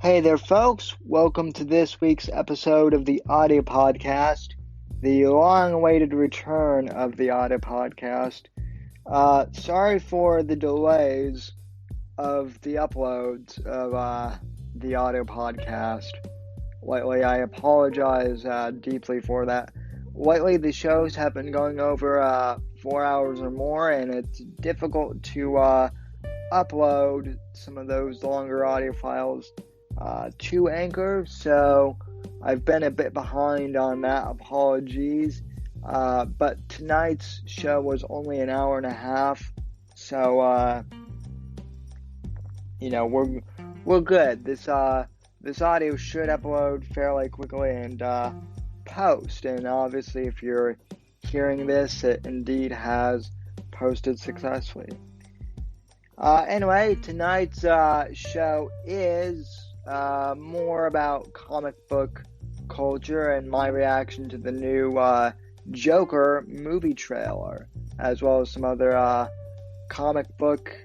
Hey there, folks. Welcome to this week's episode of the audio podcast, the long-awaited return of the audio podcast. Sorry for the delays of the uploads of the audio podcast. Lately, I apologize deeply for that. Lately, the shows have been going over 4 hours or more, and it's difficult to upload some of those longer audio files to Anchor, so I've been a bit behind on that. Apologies. But tonight's show was only an hour and a half, so we're good. This audio should upload fairly quickly and post. And obviously, if you're hearing this, it indeed has posted successfully. Anyway, tonight's show is more about comic book culture and my reaction to the new Joker movie trailer, as well as some other comic book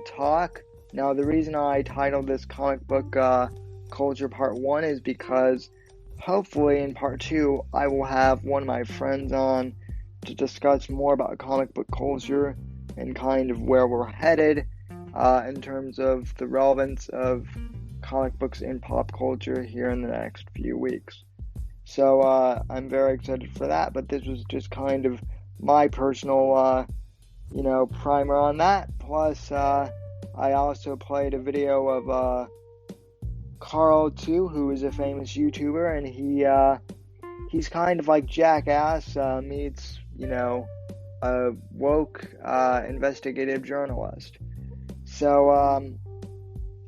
talk. Now, the reason I titled this comic book culture part 1 is because hopefully in part 2 I will have one of my friends on to discuss more about comic book culture and kind of where we're headed in terms of the relevance of comic books in pop culture here in the next few weeks. So I'm very excited for that, but this was just kind of my personal primer on that. Plus I also played a video of Carl too, who is a famous YouTuber, and he's kind of like Jackass meets a woke investigative journalist. So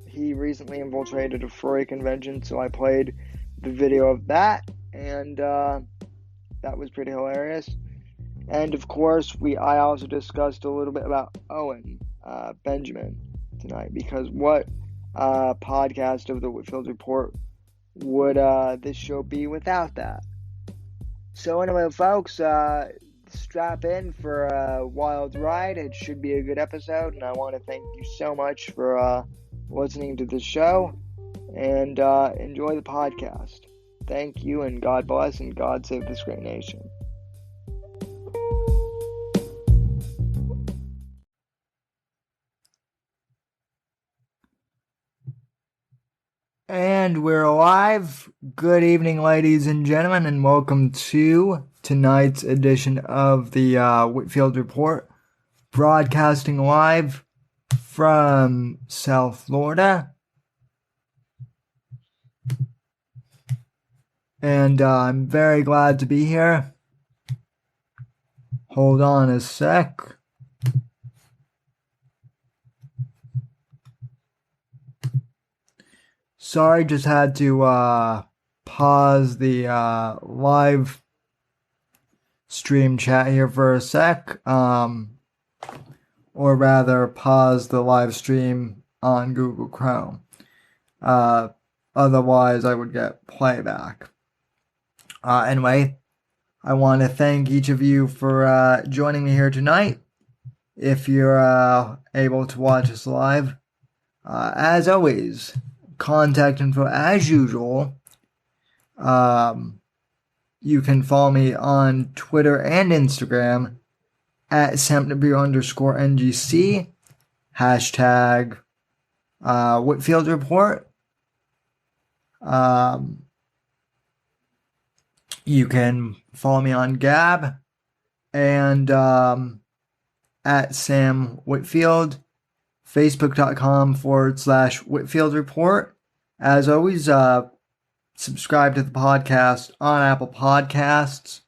he recently infiltrated a furry convention, so I played the video of that, and that was pretty hilarious. And of course, I also discussed a little bit about Owen Benjamin tonight, because what podcast of the Whitfield Report would this show be without that? So anyway, folks, strap in for a wild ride. It should be a good episode, and I want to thank you so much for listening to the show, and enjoy the podcast. Thank you, and God bless, and God save this great nation. And we're live. Good evening, ladies and gentlemen, and welcome to tonight's edition of the Whitfield Report, broadcasting live from South Florida. And I'm very glad to be here. Hold on a sec. Sorry, just had to pause the live stream chat here for a sec. Or rather, pause the live stream on Google Chrome. Otherwise, I would get playback. Anyway, I want to thank each of you for joining me here tonight. If you're able to watch us live, as always, contact info as usual. You can follow me on Twitter and Instagram at SamW_NGC, hashtag Whitfield Report. You can follow me on Gab and at Sam Whitfield, Facebook.com/Whitfield Report. As always, subscribe to the podcast on Apple Podcasts.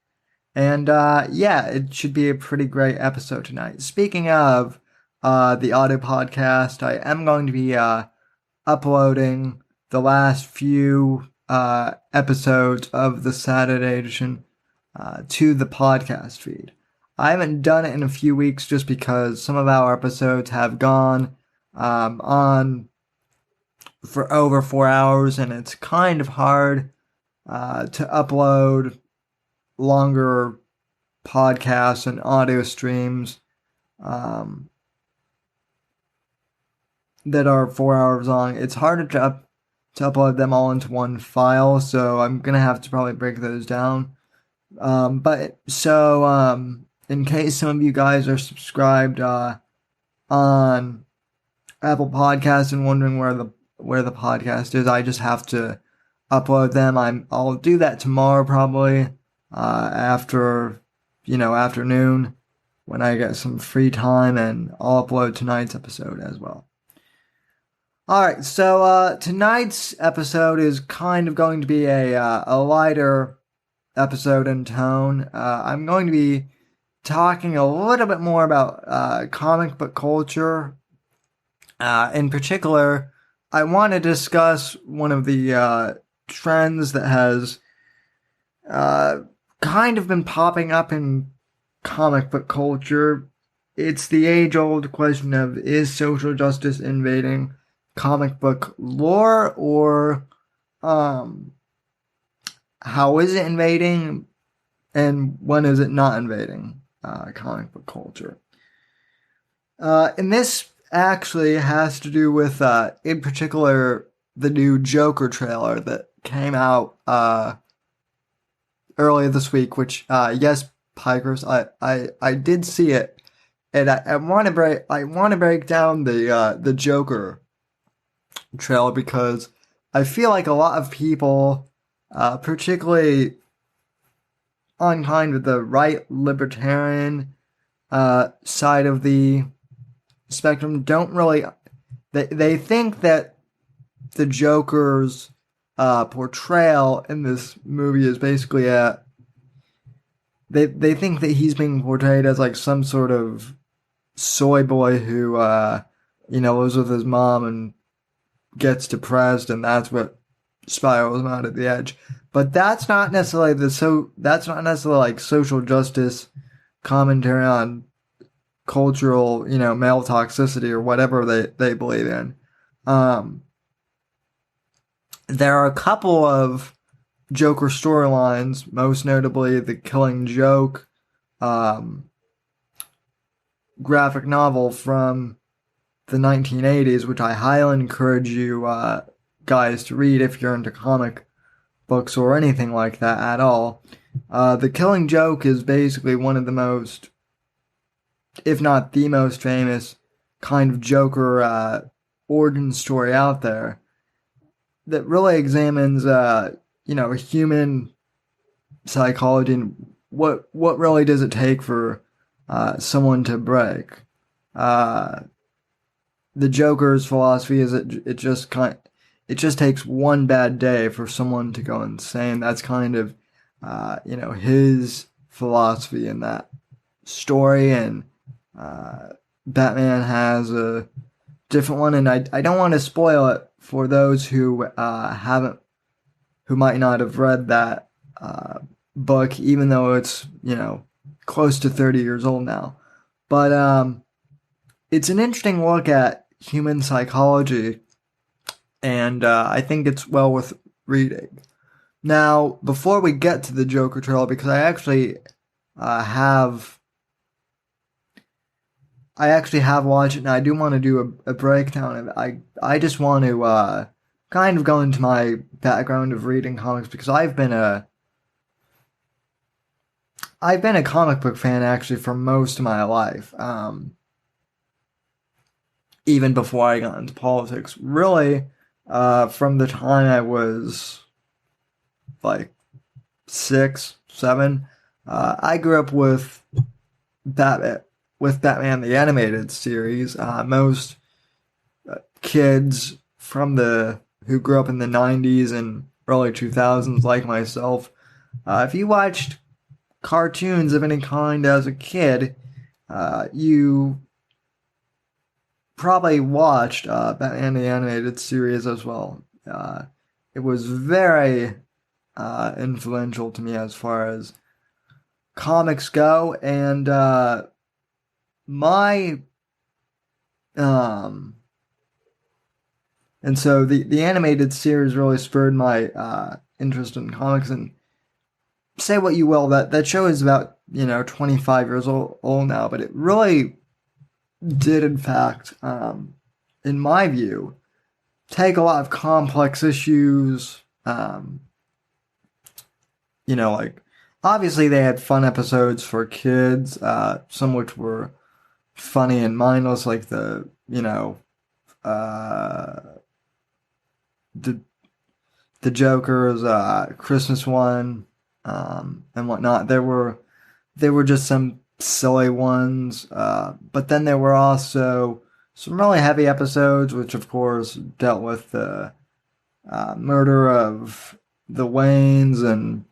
And it should be a pretty great episode tonight. Speaking of the audio podcast, I am going to be uploading the last few episodes of the Saturday edition to the podcast feed. I haven't done it in a few weeks just because some of our episodes have gone on for over 4 hours, and it's kind of hard to upload longer podcasts and audio streams that are 4 hours long. It's harder to upload them all into one file, so I'm gonna have to probably break those down. In case some of you guys are subscribed on Apple Podcasts and wondering where the podcast is, I just have to upload them. I'll do that tomorrow probably after afternoon when I get some free time, and I'll upload tonight's episode as well. Alright, so tonight's episode is kind of going to be a lighter episode in tone. I'm going to be talking a little bit more about comic book culture. In particular, I want to discuss one of the trends that has kind of been popping up in comic book culture. It's the age-old question of, is social justice invading comic book lore, or how is it invading, and when is it not invading comic book culture? And this actually has to do with, in particular, the new Joker trailer that came out earlier this week, which, yes, Pikers, I did see it, and I want to break down the Joker trailer because I feel like a lot of people, particularly on kind of the right libertarian side of the spectrum, don't really. They think that the Joker's portrayal in this movie is basically They think that he's being portrayed as like some sort of soy boy who lives with his mom and gets depressed, and that's what spirals him out at the edge. But that's not necessarily like social justice commentary on cultural, male toxicity or whatever they believe in. There are a couple of Joker storylines, most notably the Killing Joke graphic novel from the 1980s, which I highly encourage you guys to read if you're into comic books or anything like that at all. The Killing Joke is basically one of the most, if not the most famous kind of Joker origin story out there that really examines human psychology and what really does it take for someone to break. The Joker's philosophy is it just takes one bad day for someone to go insane. That's kind of his philosophy in that story, and Batman has a different one, and I don't want to spoil it for those who might not have read that book, even though it's, close to 30 years old now. But it's an interesting look at human psychology, and I think it's well worth reading. Now, before we get to the Joker trailer, because I actually have watched it, and I do want to do a breakdown of it. I just want to kind of go into my background of reading comics, because I've been a comic book fan actually for most of my life. Even before I got into politics, really, from the time I was like 6, 7, I grew up with Batman the Animated Series. Most kids who grew up in the 90s and early 2000s, like myself, if you watched cartoons of any kind as a kid, you probably watched Batman the Animated Series as well. It was very influential to me as far as comics go, and and so the animated series really spurred my interest in comics. And say what you will, that show is about 25 years old now, but it really did in fact, in my view, take a lot of complex issues. Like obviously they had fun episodes for kids, some which were funny and mindless, like uh, the the Joker's Christmas one, and whatnot. There were just some silly ones, but then there were also some really heavy episodes, which of course dealt with the murder of the Waynes, and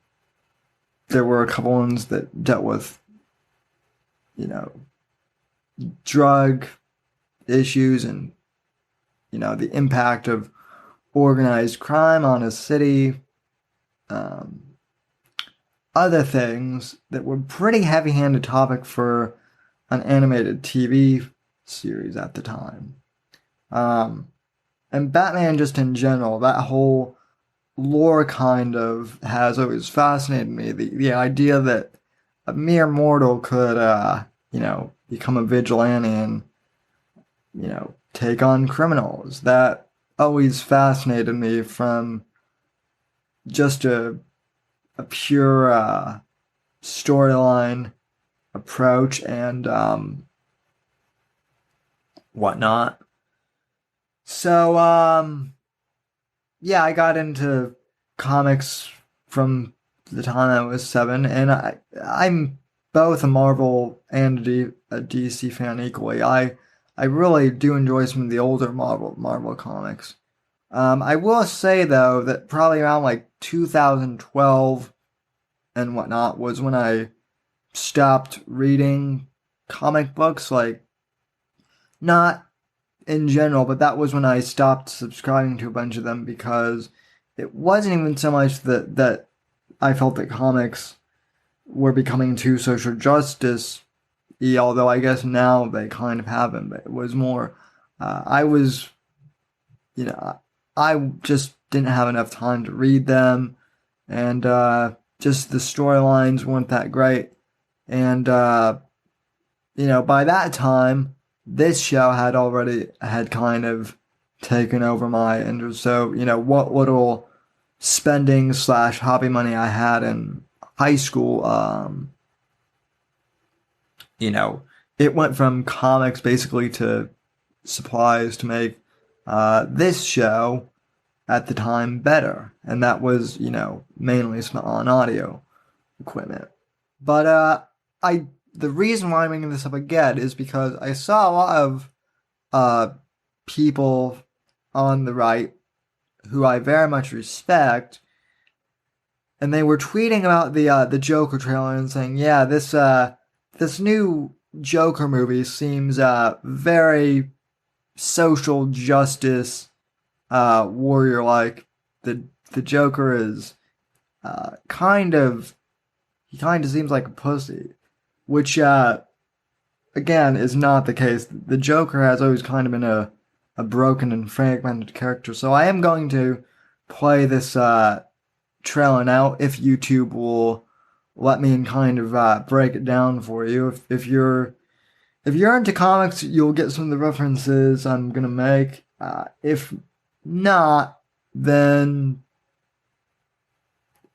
there were a couple ones that dealt with, you know, drug issues and, the impact of organized crime on a city. Um, Other things that were pretty heavy-handed topic for an animated TV series at the time. Um, and Batman just in general, that whole lore kind of has always fascinated me. The idea that a mere mortal could, become a vigilante and, take on criminals. That always fascinated me from just a pure storyline approach and whatnot. So, yeah, I got into comics from the time I was 7, and I'm both a Marvel and a DC fan equally. I really do enjoy some of the older Marvel comics. I will say though that probably around like 2012 and whatnot was when I stopped reading comic books. Like, not in general, but that was when I stopped subscribing to a bunch of them because it wasn't even so much that I felt that comics were becoming too social justice y, although I guess now they kind of haven't, but it was more, I was, you know, I just didn't have enough time to read them, and just the storylines weren't that great. And, by that time, this show had kind of taken over my interest. So, what little spending slash hobby money I had in high school, you know, it went from comics basically to supplies to make this show at the time better. And that was, mainly spent on audio equipment. But the reason why I'm bringing this up again is because I saw a lot of uh, people on the right who I very much respect, and they were tweeting about the Joker trailer and saying, "Yeah, this new Joker movie seems very social justice warrior like. The Joker is kind of he kind of seems like a pussy," which again is not the case. The Joker has always kind of been a broken and fragmented character. So I am going to play this trailer now if YouTube will let me and kind of break it down for you. If you're into comics, you'll get some of the references I'm gonna make. If not, then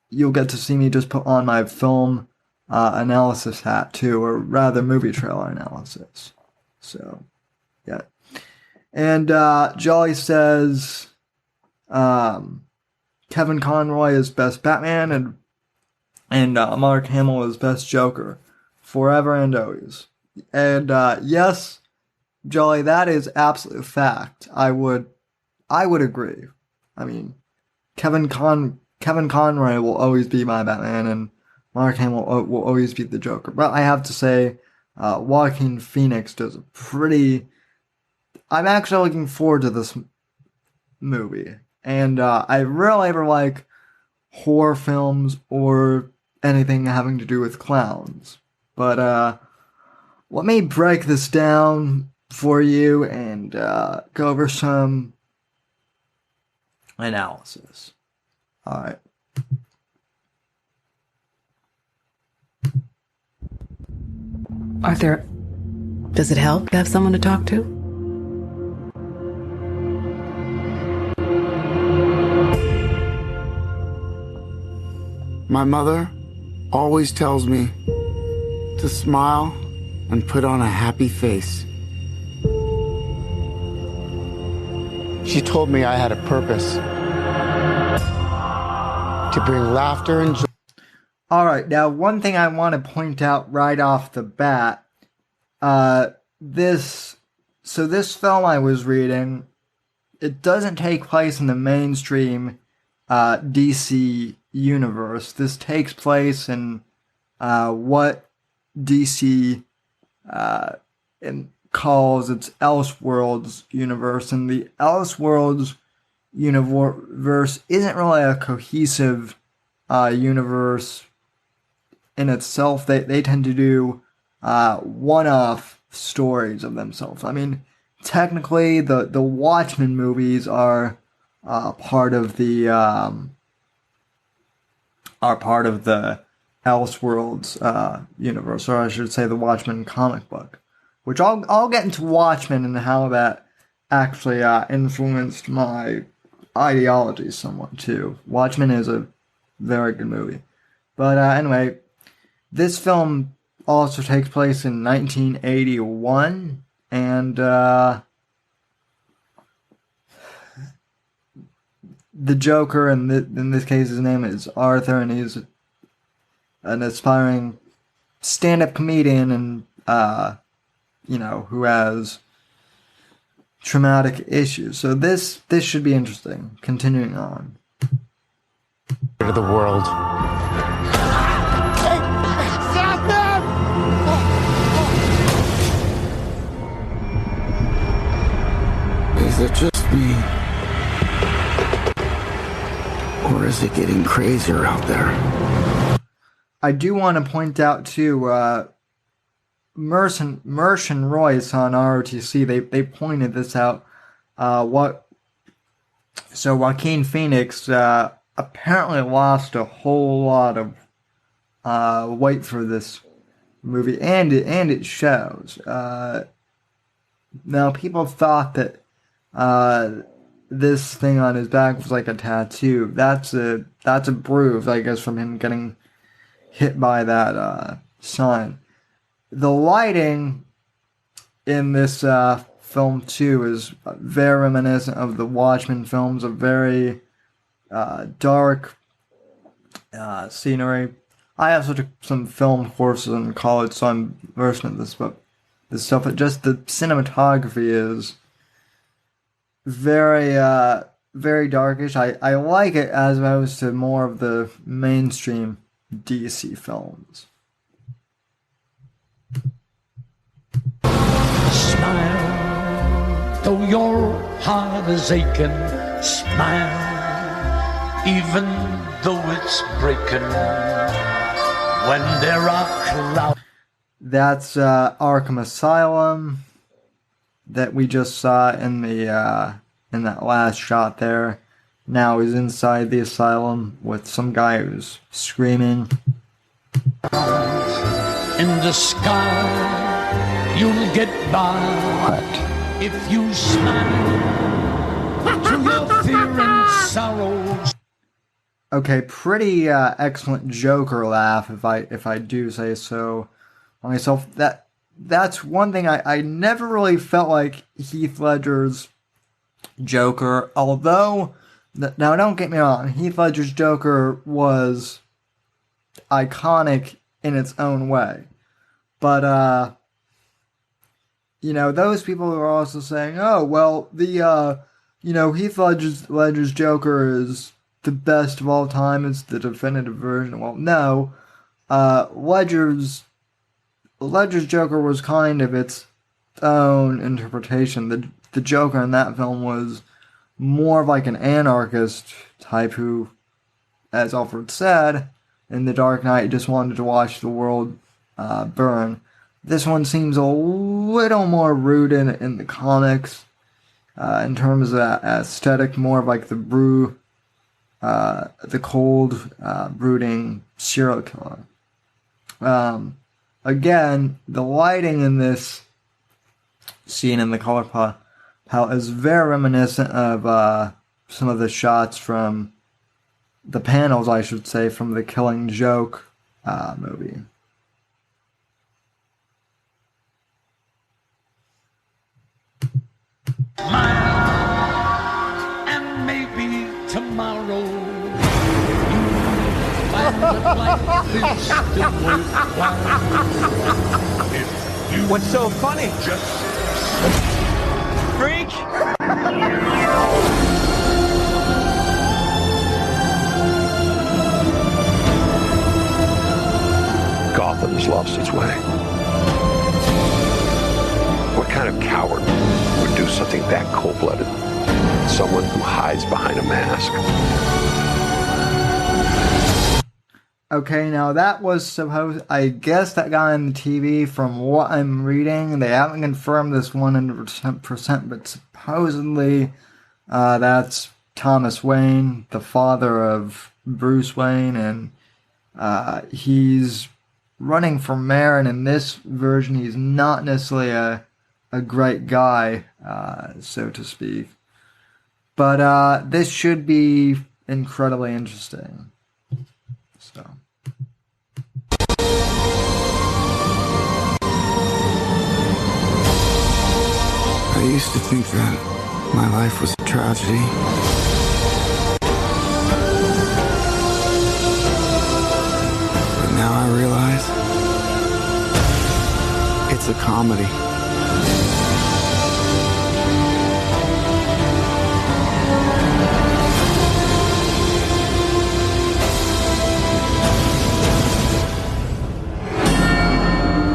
you'll get to see me just put on my film analysis hat too, or rather movie trailer analysis. So, yeah. And Jolly says Kevin Conroy is best Batman, and Mark Hamill is best Joker, forever and always. And yes, Jolly, that is absolute fact. I would agree. I mean, Kevin Conroy will always be my Batman, and Mark Hamill will always be the Joker. But I have to say, Joaquin Phoenix does a pretty. I'm actually looking forward to this movie, and I really ever like horror films or anything having to do with clowns. But let me break this down for you and go over some analysis. All right. Arthur, does it help to have someone to talk to? My mother always tells me to smile and put on a happy face. She told me I had a purpose to bring laughter and joy. All right, now one thing I want to point out right off the bat, this film I was reading, it doesn't take place in the mainstream DC universe. This takes place in what DC calls its Elseworlds universe, and the Elseworlds universe isn't really a cohesive universe in itself. They tend to do one-off stories of themselves. I mean, technically, the Watchmen movies are part of the Elseworlds universe, or I should say, the Watchmen comic book. Which I'll get into Watchmen and how that actually influenced my ideology somewhat too. Watchmen is a very good movie, but anyway, this film also takes place in 1981, and the Joker, in this case, his name is Arthur, and he's an aspiring stand-up comedian, and who has traumatic issues. So this should be interesting. Continuing on. To the world. Hey, stop them! Is it just me? Or is it getting crazier out there? I do want to point out too, Mersh and Royce on ROTC, they pointed this out. So Joaquin Phoenix apparently lost a whole lot of weight for this movie, and it shows. Now, people thought that this thing on his back was like a tattoo. That's a bruise, I guess, from him getting hit by that sign. The lighting in this film, too, is very reminiscent of the Watchmen films, a very dark scenery. I also took some film courses in college, so I'm versed in this stuff. But just the cinematography is very, very darkish. I like it as opposed to more of the mainstream DC films. Smile, though your heart is aching. Smile, even though it's breaking. When there are clouds. That's Arkham Asylum that we just saw in the in that last shot there. Now he's inside the asylum with some guy who's screaming. In the sky, you'll get by. What? If you smile to your fear and sorrows. Okay, pretty excellent Joker laugh, if I do say so myself. That's one thing I never really felt like Heath Ledger's Joker, although, now don't get me wrong, Heath Ledger's Joker was iconic in its own way. But, those people are also saying, oh, well, the, Heath Ledger's Joker is the best of all time, it's the definitive version. Well, no, Ledger's Joker was kind of its own interpretation. The Joker in that film was more of like an anarchist type who, as Alfred said, in The Dark Knight, just wanted to watch the world burn. This one seems a little more rooted in the comics, in terms of aesthetic, more of like the cold, brooding serial killer. Again, the lighting in this scene in the color palette is very reminiscent of some of the shots from the panels, I should say, from The Killing Joke movie. And maybe tomorrow you find that life is still worthwhile. If you What's so funny? just Freak? Gotham's lost its way. What kind of coward would do something that cold-blooded? Someone who hides behind a mask. Okay, now that was supposed... I guess that got on the TV from what I'm reading. They haven't confirmed this 100%, but supposedly that's Thomas Wayne, the father of Bruce Wayne, and he's running for mayor, and in this version he's not necessarily a great guy, so to speak. But this should be incredibly interesting. So... I used to think that my life was a tragedy. But now I realize it's a comedy.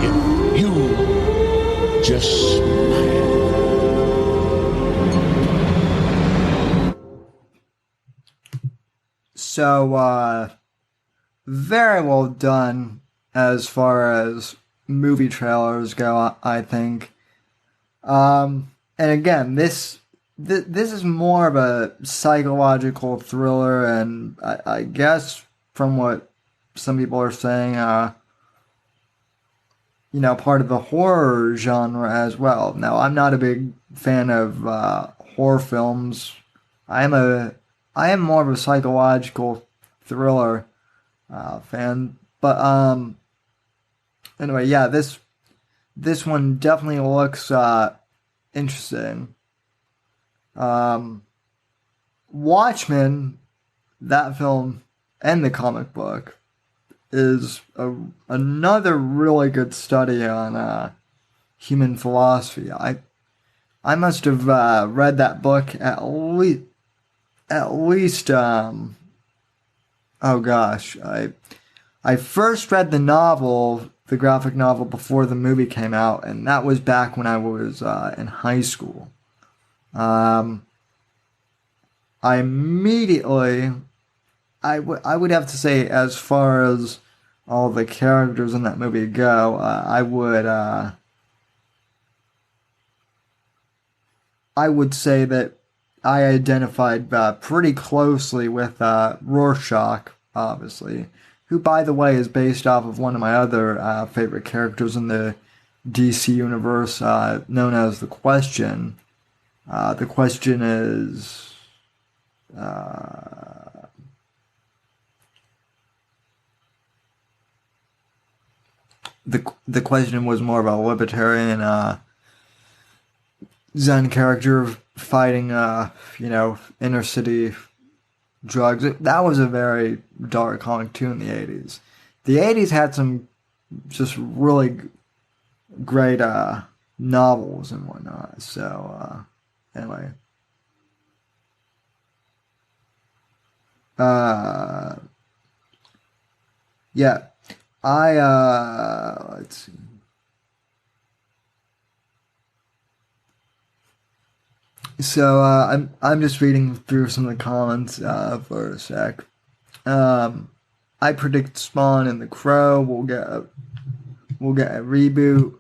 if you just smile. So, very well done as far as movie trailers go, I think. And again, this is more of a psychological thriller, and I guess from what some people are saying, part of the horror genre as well. Now, I'm not a big fan of horror films. I am more of a psychological thriller fan. But anyway, yeah, this one definitely looks interesting. Watchmen, that film and the comic book, is another really good study on human philosophy. I must have read that book at least oh gosh, I first read the novel, the graphic novel, before the movie came out, and that was back when I was in high school. I immediately, I would have to say, as far as all the characters in that movie go, I would say that I identified pretty closely with Rorschach, obviously, who, by the way, is based off of one of my other favorite characters in the DC universe, known as The Question. The Question is... The Question was more of a libertarian Zen character fighting, inner city drugs. That was a very dark comic too in the 80s. The 80s had some just really great novels and whatnot. So, anyway. Yeah. Let's see. So I'm just reading through some of the comments for a sec. I predict Spawn and The Crow will get a reboot.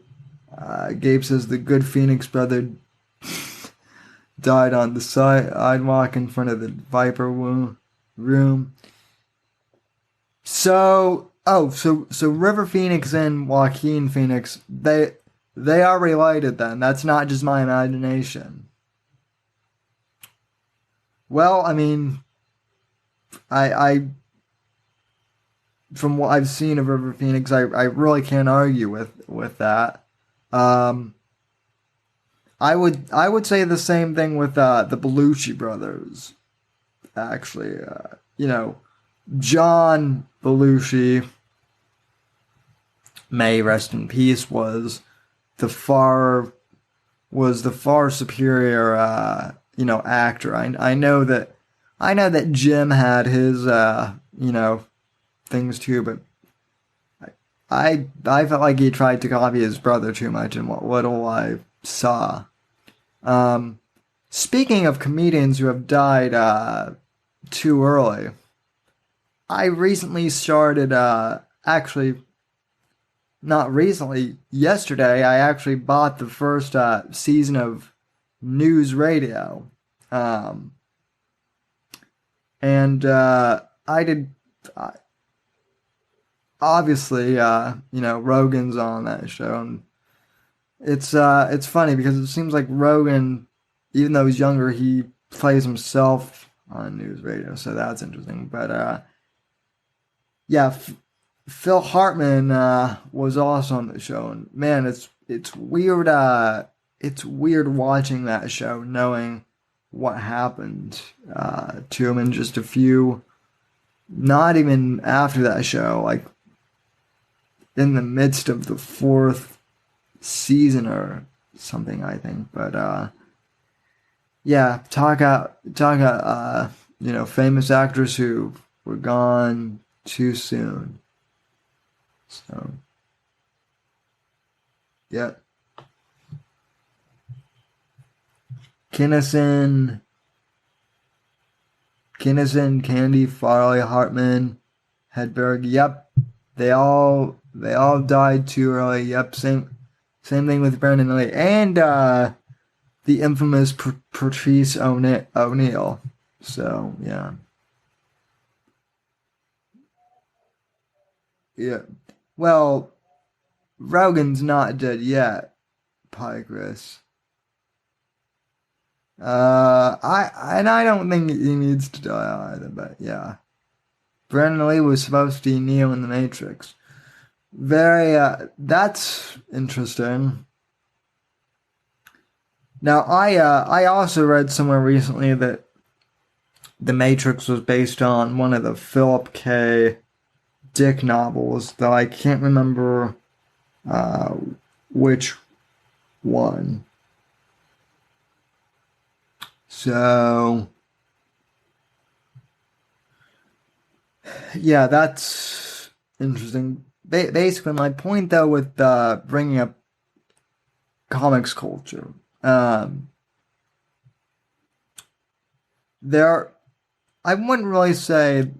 Gabe says the good Phoenix brother died on the sidewalk in front of the Viper room. So River Phoenix and Joaquin Phoenix, they are related then. That's not just my imagination. Well, I mean, I from what I've seen of River Phoenix, I really can't argue with that. I would say the same thing with the Belushi brothers. Actually, John Belushi, may rest in peace, was the far superior actor. I know that Jim had his things too, but I felt like he tried to copy his brother too much in what little I saw. Speaking of comedians who have died too early, I recently started, actually, not recently, yesterday, I actually bought the first season of News Radio. And I did, obviously, Rogan's on that show, and it's funny because it seems like Rogan, even though he's younger, he plays himself on News Radio, so that's interesting. But Phil Hartman was also on the show, and man, it's weird. It's weird watching that show, knowing what happened to him in just a few. Not even after that show, like in the midst of the 4th season or something, I think. But talk out famous actors who were gone too soon. So, yeah. Kinnison, Candy, Farley, Hartman, Hedberg. Yep, they all died too early. Yep, same thing with Brandon Lee and the infamous Patrice O'Neal. So yeah. Well, Rogan's not dead yet, Pychris. I don't think he needs to die either, but yeah. Brandon Lee was supposed to be Neo in the Matrix. That's interesting. Now, I also read somewhere recently that The Matrix was based on one of the Philip K. Dick novels, though I can't remember which one. So, yeah, that's interesting. Basically, my point, though, with bringing up comics culture, I wouldn't really say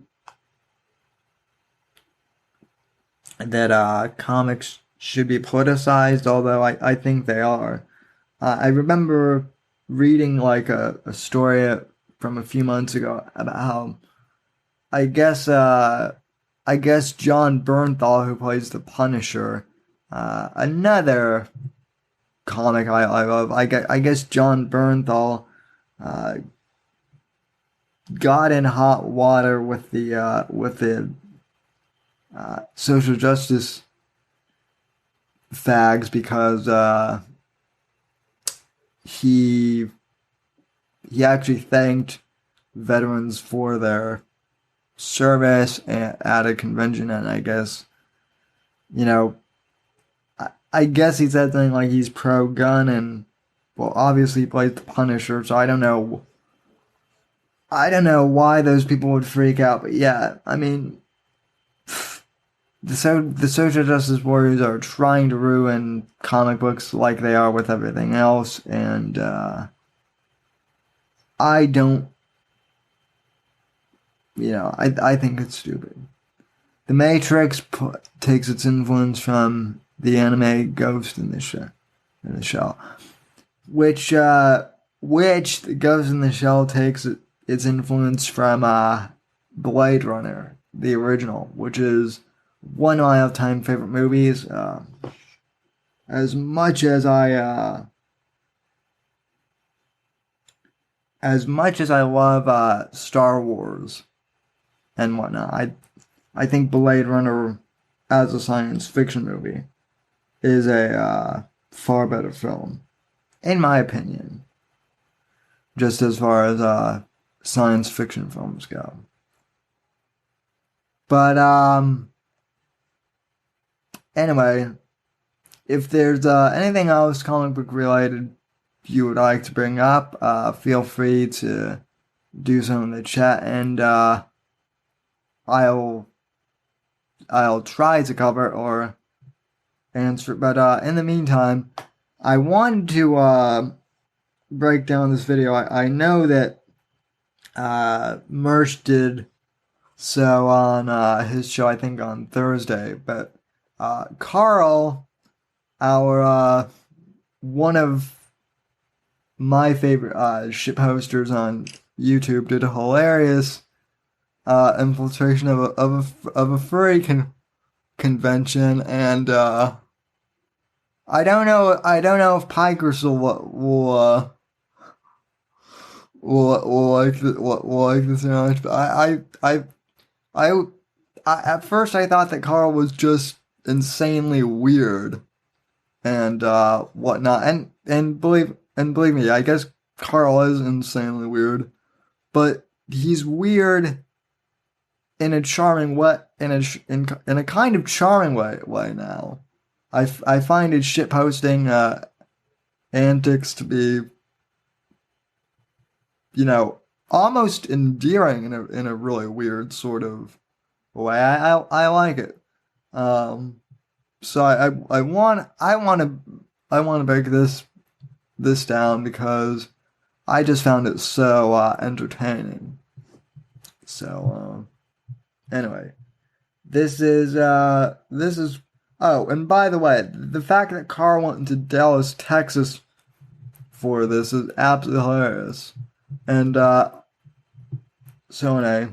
that comics should be politicized, although I think they are. I remember reading like a story from a few months ago about how I guess John Bernthal, who plays the Punisher, another comic I love, I guess John Bernthal got in hot water with the social justice fags because he actually thanked veterans for their service at a convention, and I guess I guess he said something like he's pro-gun, and well, obviously he plays the Punisher, so I don't know why those people would freak out, but yeah, I mean, the social justice warriors are trying to ruin comic books like they are with everything else, and I don't, I think it's stupid. The Matrix takes its influence from the anime Ghost in the Shell, which the Ghost in the Shell takes its influence from Blade Runner, the original, which is one of my all-time favorite movies. As much as I love Star Wars, and whatnot. I think Blade Runner as a science fiction movie is a far better film, in my opinion. Just as far as science fiction films go. But anyway, if there's anything else comic book related you would like to bring up, feel free to do so in the chat, and I'll try to cover or answer. But in the meantime, I wanted to break down this video. I know that Mersh did so on his show, I think on Thursday, but Carl, our one of my favorite ship hosters on YouTube, did a hilarious infiltration of a furry convention, and I don't know if Pikers will like this or not. But I at first I thought that Carl was just insanely weird and whatnot, and believe me, I guess Carl is insanely weird, but he's weird in a charming way, in a kind of charming way now. I find his ship hosting antics to be, almost endearing in a really weird sort of way. I like it. So I want to break this down because I just found it so entertaining. So anyway, this is oh, and by the way, the fact that Carl went into Dallas, Texas for this is absolutely hilarious. And so anyway,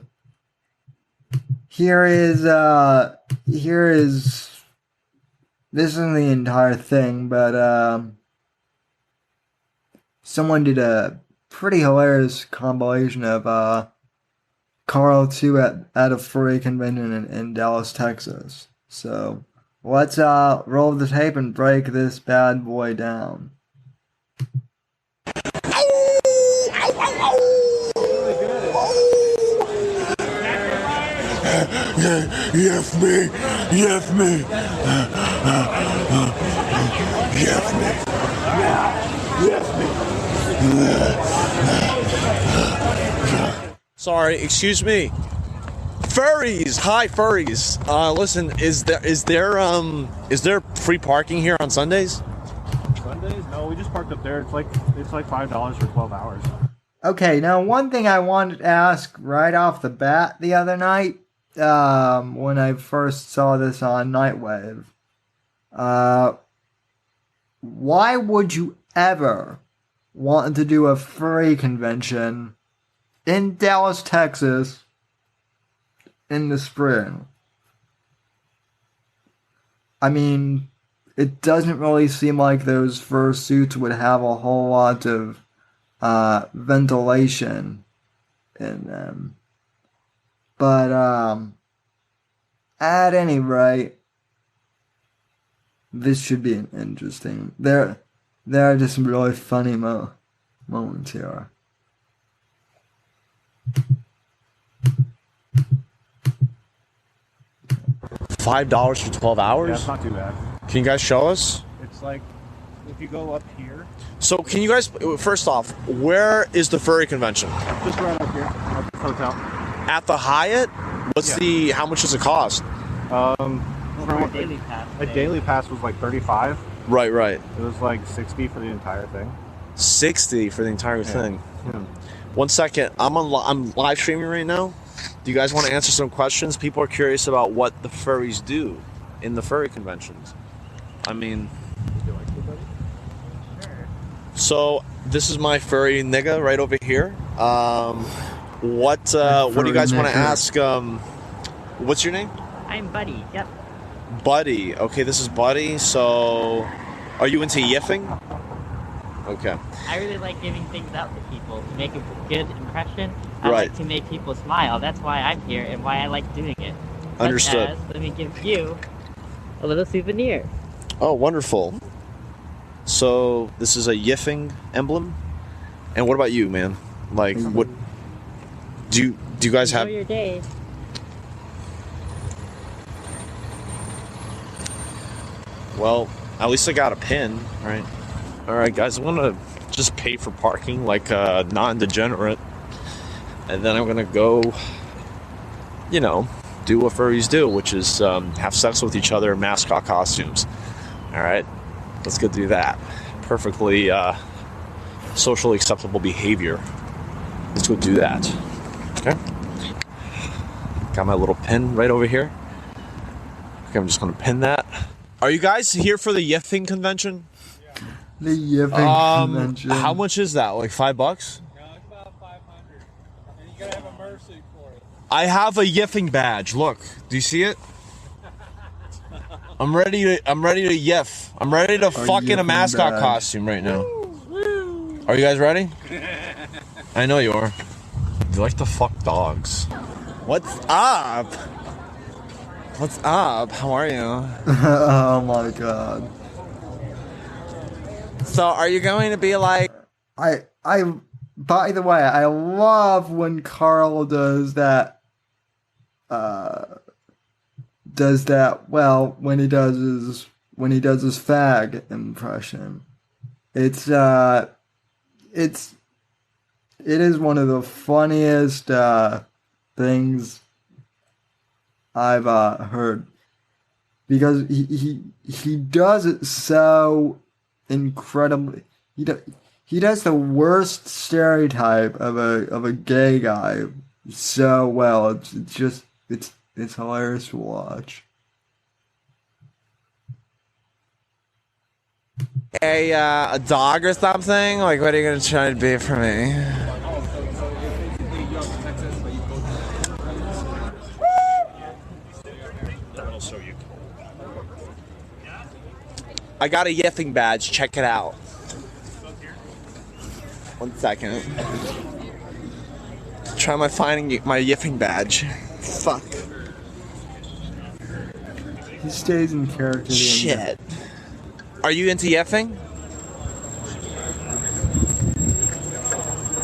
here is this isn't the entire thing, but someone did a pretty hilarious compilation of Carl 2 at a furry convention in Dallas, Texas. So let's roll the tape and break this bad boy down. Yes, me. Yes, me. Yes, me. Yes, me. Sorry, excuse me. Furries, hi furries. Listen, is there free parking here on Sundays? Sundays? No, we just parked up there. It's like $5 for 12 hours. Okay, now one thing I wanted to ask right off the bat the other night, when I first saw this on Nightwave, why would you ever want to do a furry convention in Dallas, Texas in the spring? I mean, it doesn't really seem like those fursuits would have a whole lot of ventilation in them. But at any rate, this should be interesting. There are just some really funny moments here. $5 for 12 hours? Yeah, it's not too bad. Can you guys show us? It's like, if you go up here. So can you guys, first off, where is the furry convention? Just right up here, at the hotel. At the Hyatt? How much does it cost? A daily pass was like $35. Right. It was like $60 for the entire thing. $60 for the entire thing. Yeah. 1 second, I'm live streaming right now. Do you guys want to answer some questions? People are curious about what the furries do in the furry conventions. I mean, so this is my furry nigga right over here. What do you guys want to ask? What's your name? I'm Buddy. Yep. Buddy. Okay, this is Buddy. So, are you into yiffing? Okay. I really like giving things out to people to make a good impression. I Right. like to make people smile. That's why I'm here and why I like doing it. Such Understood. as, let me give you a little souvenir. Oh, wonderful. So this is a yiffing emblem. And what about you, man? Like, what do you guys Enjoy have? your day. Well, at least I got a pin, right? All right, guys, I'm gonna just pay for parking like a non-degenerate, and then I'm gonna go, you know, do what furries do, which is have sex with each other in mascot costumes. All right, let's go do that. Perfectly socially acceptable behavior. Let's go do that. Okay. Got my little pin right over here. Okay, I'm just gonna pin that. Are you guys here for the yiffing convention? The yiffing convention. How much is that? Like $5? No, it's about 500. And you gotta have a mercy for it. I have a yiffing badge. Look, do you see it? I'm ready to yiff. I'm ready to fuck in a mascot badge. costume right now. Are you guys ready? I know you are. You like to fuck dogs. What's up? What's up? How are you? Oh my god. So, are you going to be like... I by the way, I love when Carl does that well, when he does his fag impression. It is one of the funniest things I've heard, because he does it so incredibly. He does the worst stereotype of a gay guy so well. It's hilarious to watch. A dog or something? Like, what are you going to try to be for me? I got a yiffing badge. Check it out. 1 second. Try finding my yiffing badge. Fuck. He stays in character. Shit. Are you into yiffing?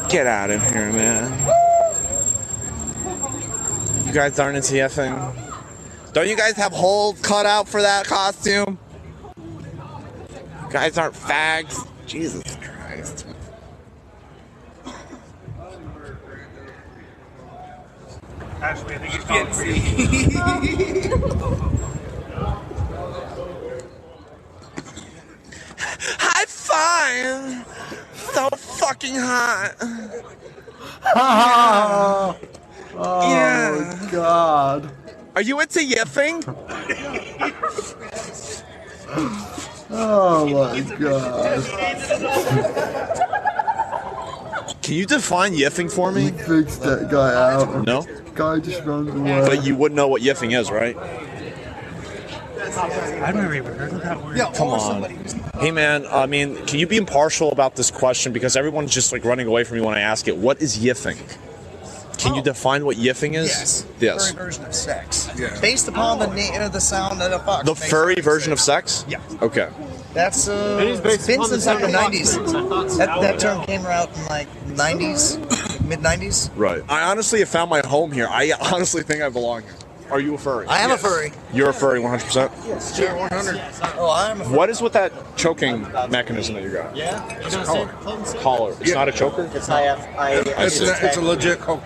Get out of here, man. You guys aren't into yiffing? Don't you guys have holes cut out for that costume? You guys aren't fags? Jesus Christ. Actually, I think it's called High five! So fucking hot. Oh Yeah. my god. Are you into yiffing? Oh my god. Can you define yiffing for He me? freaks that guy out. No? Guy just runs away. But you wouldn't know what yiffing is, right? I've never even heard of that word. Come on. Hey man, I mean, can you be impartial about this question? Because everyone's just like running away from me when I ask it. What is yiffing? Can you define what yiffing is? Yes. Yes. Furry version of sex. Based upon the sound that a fox The makes. furry version of sex? Yeah. Okay. That's is based been upon the since like the sound of 90s. That term came out in like 90s, mid 90s. Right. I honestly have found my home here. I honestly think I belong here. Are you a furry? I am a furry. You're a furry 100%? Yes, sure, 100. Oh, I am a furry. What is with that choking mechanism that you got? Yeah? It's a collar. Collar. It's not a choker? It's It's a legit collar.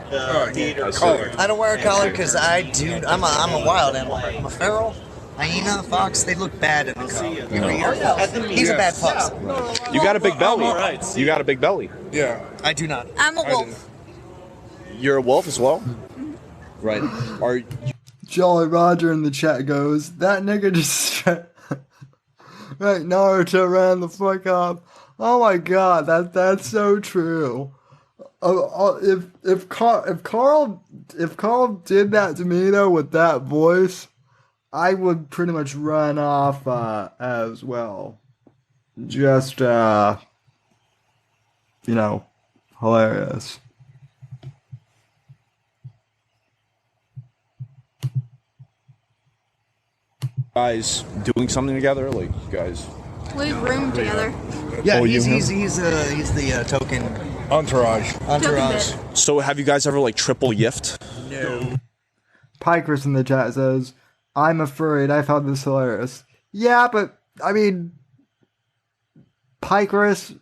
I don't wear a collar because I'm a wild animal. I'm a feral. Hyena, fox, they look bad in the collar. He's a bad fox. You got a big belly. You got a big belly. Yeah. I do not. I'm a wolf. You're a wolf as well? Right. Are you... Jolly Roger in the chat goes, that nigga just right, Naruto ran the fuck up. Oh my god, that's so true. If Carl did that to me though with that voice, I would pretty much run off as well. Just hilarious. Guys doing something together? Like, you guys. We roomed together. Yeah, Oh, he's you the token entourage. So have you guys ever like triple yiffed? No. Pikers in the chat says, I'm afraid I found this hilarious. Yeah, but, I mean, Pikers,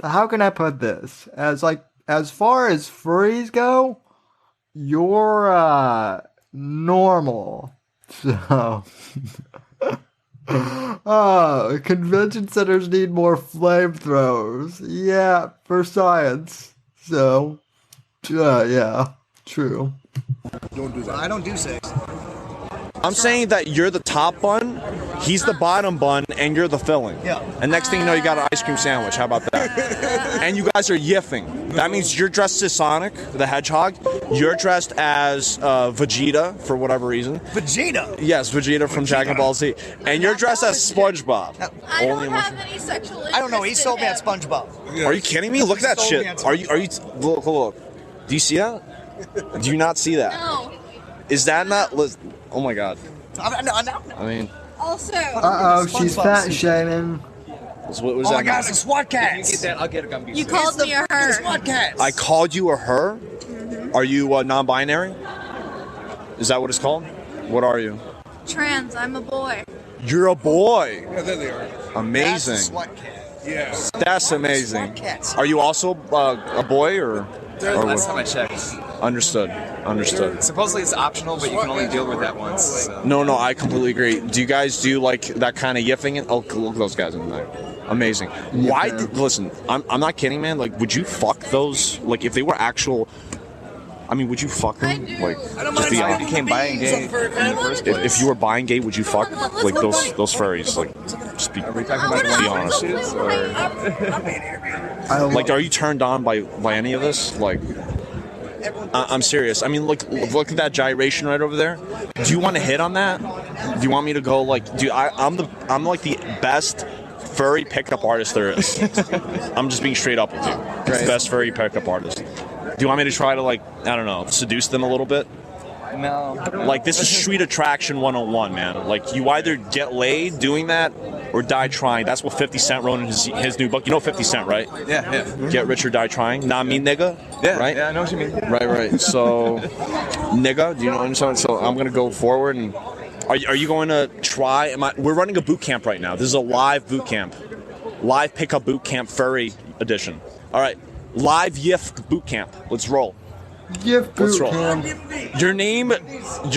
how can I put this? As far as furries go, you're, normal. So, convention centers need more flamethrowers. Yeah, for science. So, yeah, true. Don't do that. I don't do sex. I'm saying that you're the top bun, he's the bottom bun, and you're the filling. Yeah. And next thing you know, you got an ice cream sandwich. How about that? And you guys are yiffing. That means you're dressed as Sonic the Hedgehog. You're dressed as Vegeta for whatever reason. Vegeta? Yes, Vegeta from Dragon Ball Z. And you're dressed as SpongeBob. I don't have any sexual interest. I don't know. He sold me at SpongeBob. Are you kidding me? Look at that shit. Are you? Look. Do you see that? Do you not see that? No. Is that not? Oh my god. I mean. Also. She's fat shaming. What was oh that? my god, it's a SWAT cat. You get that? I'll get a gumby. You called me a her. SWAT cats. I called you a her? Mm-hmm. Are you non-binary? Is that what it's called? What are you? Trans. I'm a boy. You're a boy. Yeah, there they are. Amazing. That's a SWAT cat. Yeah. That's amazing. SWAT cats. Are you also a boy or? Last time I checked. Understood. Supposedly it's optional, but you can only deal with that once. So. No, I completely agree. Do you guys do like that kind of yiffing? Oh, look at those guys in the night. Amazing. Why? Listen, I'm not kidding, man. Like, would you fuck those? Like, if they were actual. I mean, would you fuck them? Like, just be honest. Became buying gay in the first place. If you were buying gay, would you fuck like those furries? Like, just be. Are we talking about be honest. Like, are you turned on by any of this? Like, I'm serious. I mean, look at that gyration right over there. Do you want to hit on that? Do you want me to go like? I'm like the best furry pickup artist there is. I'm just being straight up with you. Right. Best furry pickup artist. Do you want me to try to like, I don't know, seduce them a little bit? No. Like, this is street attraction 101, man. Like, you either get laid doing that or die trying. That's what 50 Cent wrote in his new book. You know 50 Cent, right? Yeah. Get rich or die trying. Not me, nigga. Yeah, right? Yeah, I know what you mean. Right. So, nigga, do you know what I'm saying? So I'm going to go forward and... Are you going to try... We're running a boot camp right now. This is a live boot camp. Live pickup boot camp furry edition. All right. Live yiff boot camp. Let's roll. Yiff boot camp. Your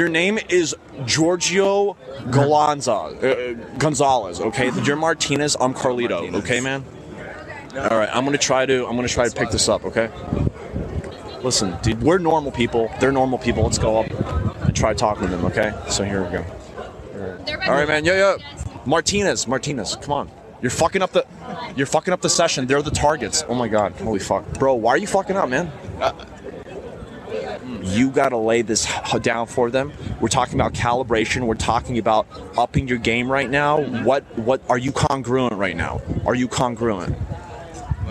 name is Giorgio Gonzalez. Okay, you're Martinez. I'm Carlito. Okay, man. All right, I'm gonna try to pick this up. Okay. Listen, dude, we're normal people. They're normal people. Let's go up and try talking to them. Okay. So here we go. All right, man. Yo. Martinez. Come on. You're fucking up the session. They're the targets. Oh my god. Holy fuck. Bro, why are you fucking up, man? You gotta lay this down for them. We're talking about calibration. We're talking about upping your game right now. What are you congruent right now? Are you congruent?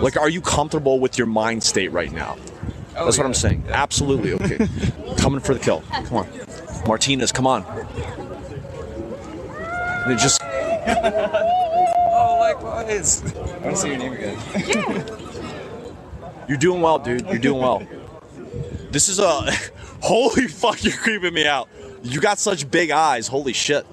Like, are you comfortable with your mind state right now? That's what I'm saying. Absolutely. Okay. Coming for the kill. Come on. Martinez, come on. And just... Oh, likewise. I want to see your name again. You're doing well, dude. You're doing well. This is a... Holy fuck, you're creeping me out. You got such big eyes. Holy shit.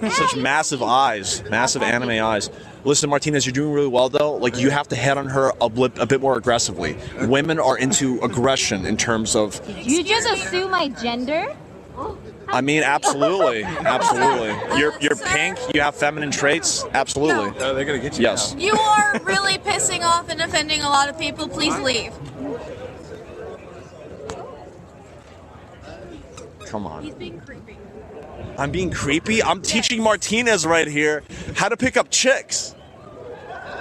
Such massive eyes. Massive anime eyes. Listen, Martinez, you're doing really well, though. Like, you have to head on her a bit more aggressively. Women are into aggression in terms of... You just assume my gender? I mean, absolutely. You're pink. You have feminine traits. Absolutely. No. Oh, they're gonna get you. Yes. Now. You are really pissing off and offending a lot of people. Please leave. Come on. He's being creepy. I'm being creepy? I'm teaching Martinez right here how to pick up chicks.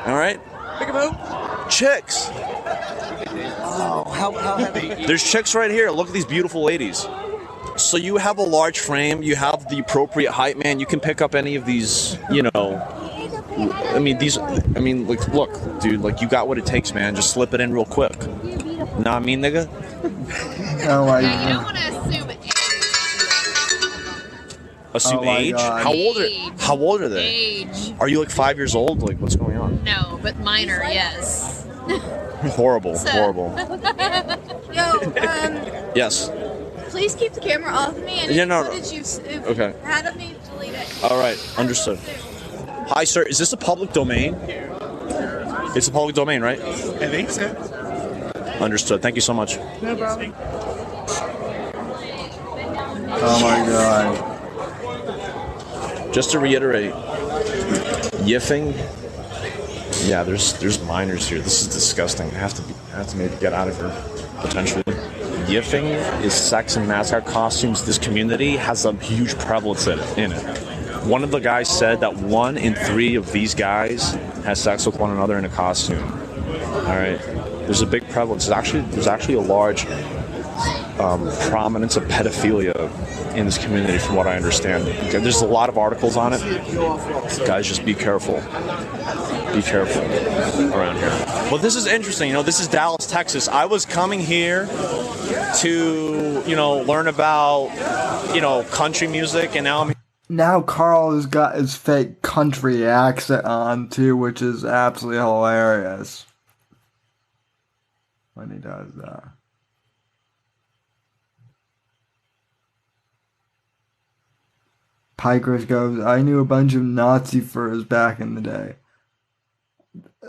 All right? Pick them up. Chicks. Oh, how heavy? There's chicks right here. Look at these beautiful ladies. So you have a large frame. You have the appropriate height, man. You can pick up any of these, I mean, like, look, dude, like, you got what it takes, man. Just slip it in real quick. Know what I mean, nigga? Oh my Yeah, you don't want to assume age. Assume Oh my age? God. How old are they? Age. Are you like 5 years old? Like, what's going on? No, but minor, yes. Horrible. Yo, Yes. please keep the camera off of me, and Yeah, any no. footage you've Okay. had of me, delete it. All right, understood. Hi, sir. Is this a public domain? It's a public domain, right? I think so. Understood. Thank you so much. No problem. Oh my god. Just to reiterate, yiffing. Yeah, there's minors here. This is disgusting. I have to maybe get out of here potentially. Yiffing is sex and mascot costumes. This community has a huge prevalence in it. One of the guys said that 1 in 3 of these guys has sex with one another in a costume. All right, there's a big prevalence. There's actually a large prominence of pedophilia in this community, from what I understand. There's a lot of articles on it. Guys, just be careful. Be careful around here. Well, this is interesting. This is Dallas, Texas. I was coming here to, learn about, country music, and now I'm here. Now Carl has got his fake country accent on too, which is absolutely hilarious when he does that. Pikers goes, I knew a bunch of Nazi furs back in the day.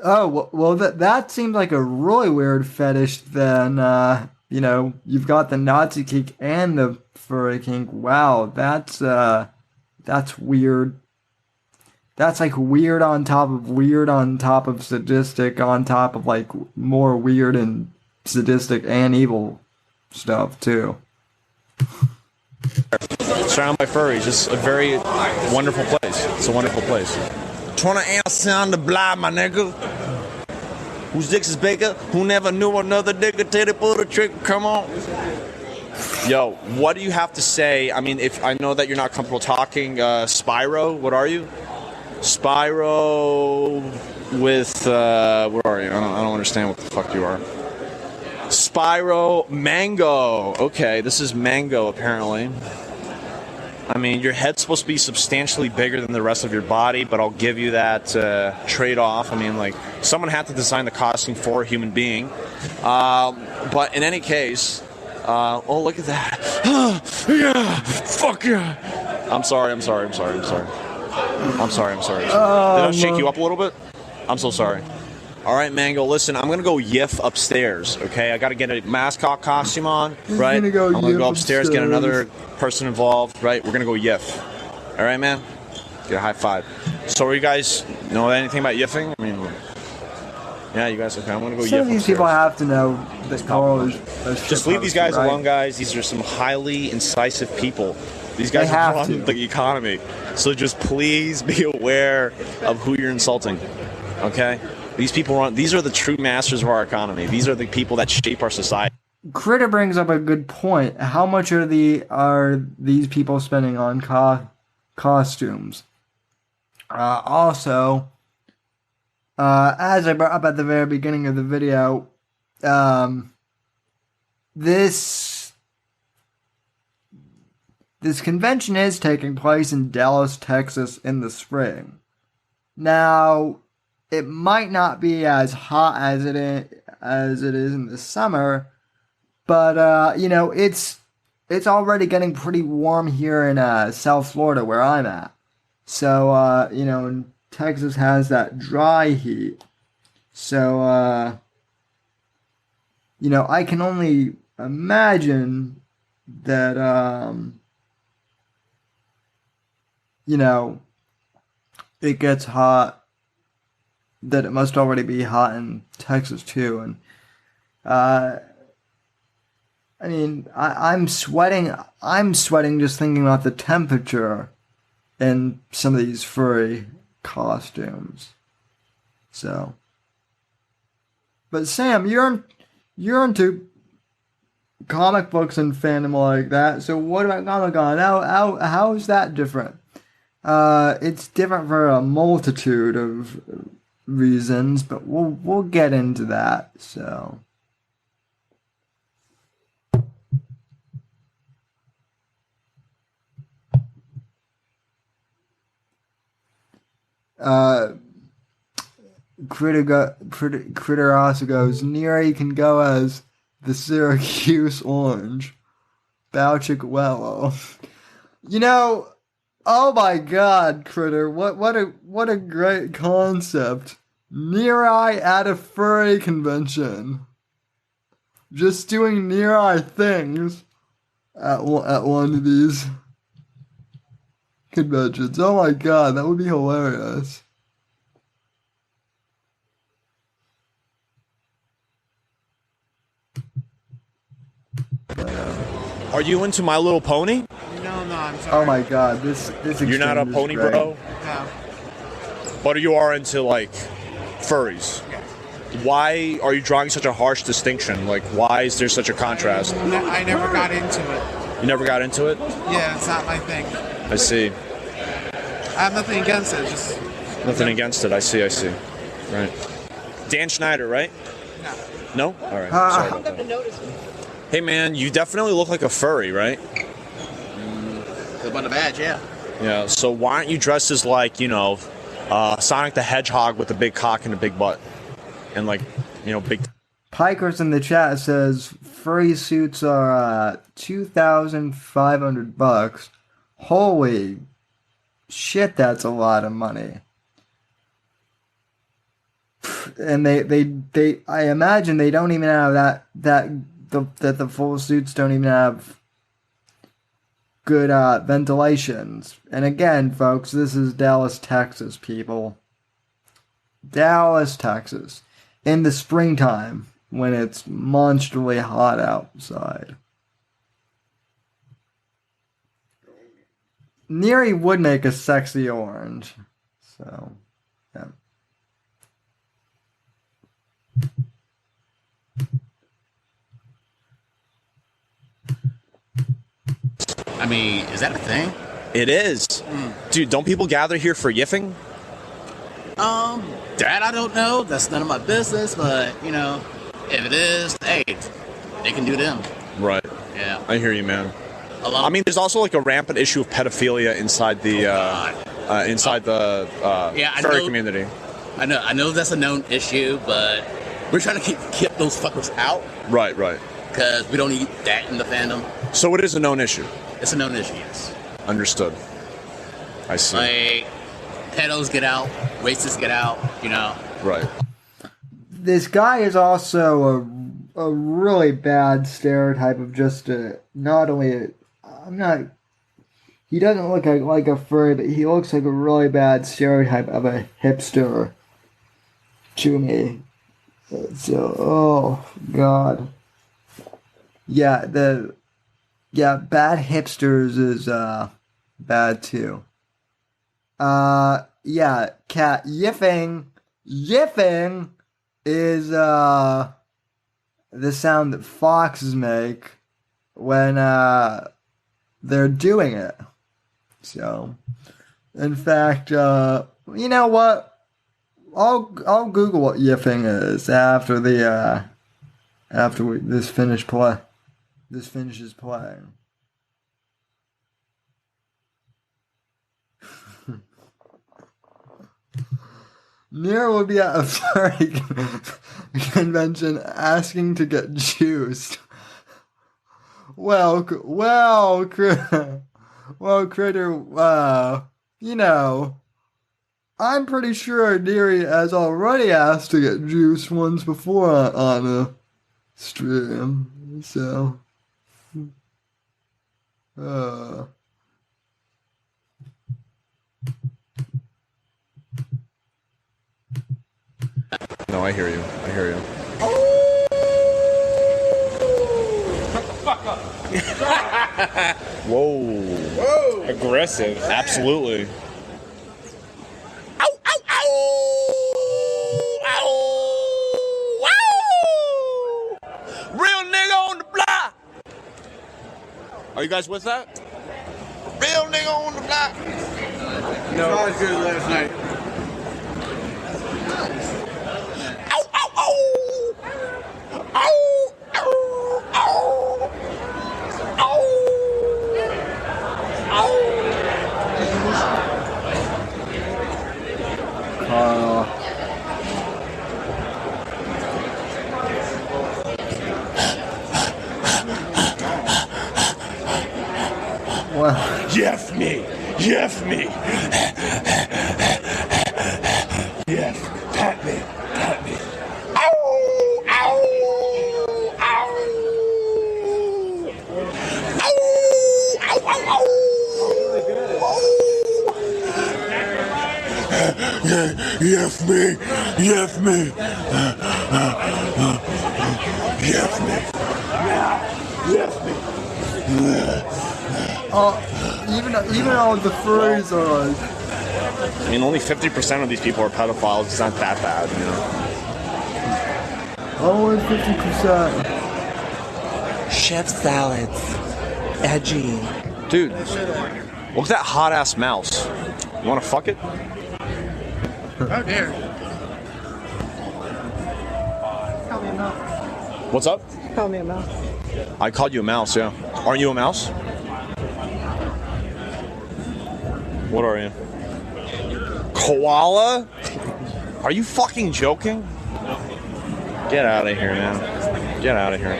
Oh, well that seems like a really weird fetish then. You've got the Nazi kink and the furry kink. Wow, that's weird. That's like weird on top of sadistic on top of like more weird and sadistic and evil stuff too. Surrounded by furries. It's a very wonderful place. It's a wonderful place. 20 ounces on the blind, my nigga. Whose dicks is bigger? Who never knew another nigga till they pull the trigger? Come on. Yo, what do you have to say? I mean, if I know that you're not comfortable talking, Spyro, what are you? Spyro with, what are you? I don't understand what the fuck you are. Spyro Mango. Okay, this is Mango, apparently. I mean, your head's supposed to be substantially bigger than the rest of your body, but I'll give you that trade-off. I mean, like, someone had to design the costume for a human being. But in any case, oh, look at that. Yeah, fuck yeah. I'm sorry. Did I shake you up a little bit? I'm so sorry. All right, Mango, listen, I'm going to go yiff upstairs, okay? I got to get a mascot costume on, right? I'm going to go upstairs, get another person involved, right? We're going to go yiff. All right, man? Get a high five. So, you guys know anything about yiffing? I mean, yeah, you guys, okay, I'm going to go yiff Some of these upstairs. people have to know that Carl is Just leave these guys alone, guys. These are some highly incisive people. These guys are on the economy. So just please be aware of who you're insulting, okay? These are the true masters of our economy. These are the people that shape our society. Critter brings up a good point. How much are these people spending on costumes? Also, as I brought up at the very beginning of the video, this convention is taking place in Dallas, Texas in the spring. Now, it might not be as hot as it is in the summer, but it's already getting pretty warm here in South Florida where I'm at. So and Texas has that dry heat. So I can only imagine that it gets hot. That it must already be hot in Texas too, and I'm sweating. I'm sweating just thinking about the temperature in some of these furry costumes. So, but Sam, you're into comic books and fandom like that. So what about Comic-Con? How is that different? It's different for a multitude of reasons, but we'll get into that. So, Critter also goes, Neri can go as the Syracuse Orange. Bouchicwello. You know, oh my God, Critter! What a great concept. Neri at a furry convention, just doing Neri things at one of these conventions. Oh my God, that would be hilarious. Are you into My Little Pony? No, I'm sorry. Oh my God, this You're not a exchange is pony great. bro? No. But you are into, like, furries. Yes. Why are you drawing such a harsh distinction? Like, why is there such a contrast? I never got into it. You never got into it? Yeah, it's not my thing. I see. I have nothing against it, just... Nothing against it. I see. Right. Dan Schneider, right? No. No? All right. Sorry about that. Hey, man, you definitely look like a furry, right? About the badge, yeah. Yeah, so why aren't you dressed as, like, you know, Sonic the Hedgehog with a big cock and a big butt? And, like, you know, big... Pikers in the chat says furry suits are $2,500. Holy shit, that's a lot of money. And they I imagine they don't even have the full suits don't even have good ventilations. And again, folks, this is Dallas, Texas, people. Dallas, Texas. In the springtime, when it's monstrously hot outside. Neri would make a sexy orange. So, yeah. I mean, is that a thing? It is. Dude, don't people gather here for yiffing? That I don't know. That's none of my business, but, you know, if it is, hey, they can do them. Right. Yeah. I hear you, man. I mean, there's also, like, a rampant issue of pedophilia inside the furry community. I know that's a known issue, but we're trying to keep those fuckers out. Right. Because we don't need that in the fandom. So it is a known issue? It's a known issue, yes. Understood. I see. Like, pedos get out, racists get out, you know. Right. This guy is also a really bad stereotype of just not only he doesn't look like a furry, but he looks like a really bad stereotype of a hipster to me. So, oh God. Yeah, bad hipsters is bad too. Yeah, cat yiffing is the sound that foxes make when they're doing it. So, in fact, you know what? I'll Google what yiffing is after this finishes playing. Nero would be at a furry convention asking to get juiced. Well, Critter, you know, I'm pretty sure Neri has already asked to get juiced once before on a stream, so, No, I hear you. Whoa. Aggressive. Absolutely. Real nigga on the block. Are you guys with that? Real nigga on the block. Not as good as last night. Yef me! Yef me! Yef! Pat me! Pat me! Ow! Ow! Ow! Ow! Ow! Ow! Ow! Yef me! Yef me! Yef me! Yef me! Even all the furries are like... I mean, only 50% of these people are pedophiles. It's not that bad, you know? Only 50%. Chef salads. Edgy. Dude, look at that hot-ass mouse. You wanna fuck it? Oh dear. Call me a mouse. What's up? Call me a mouse. I called you a mouse, yeah. Aren't you a mouse? What are you? Koala? Are you fucking joking? Get out of here, man. Get out of here.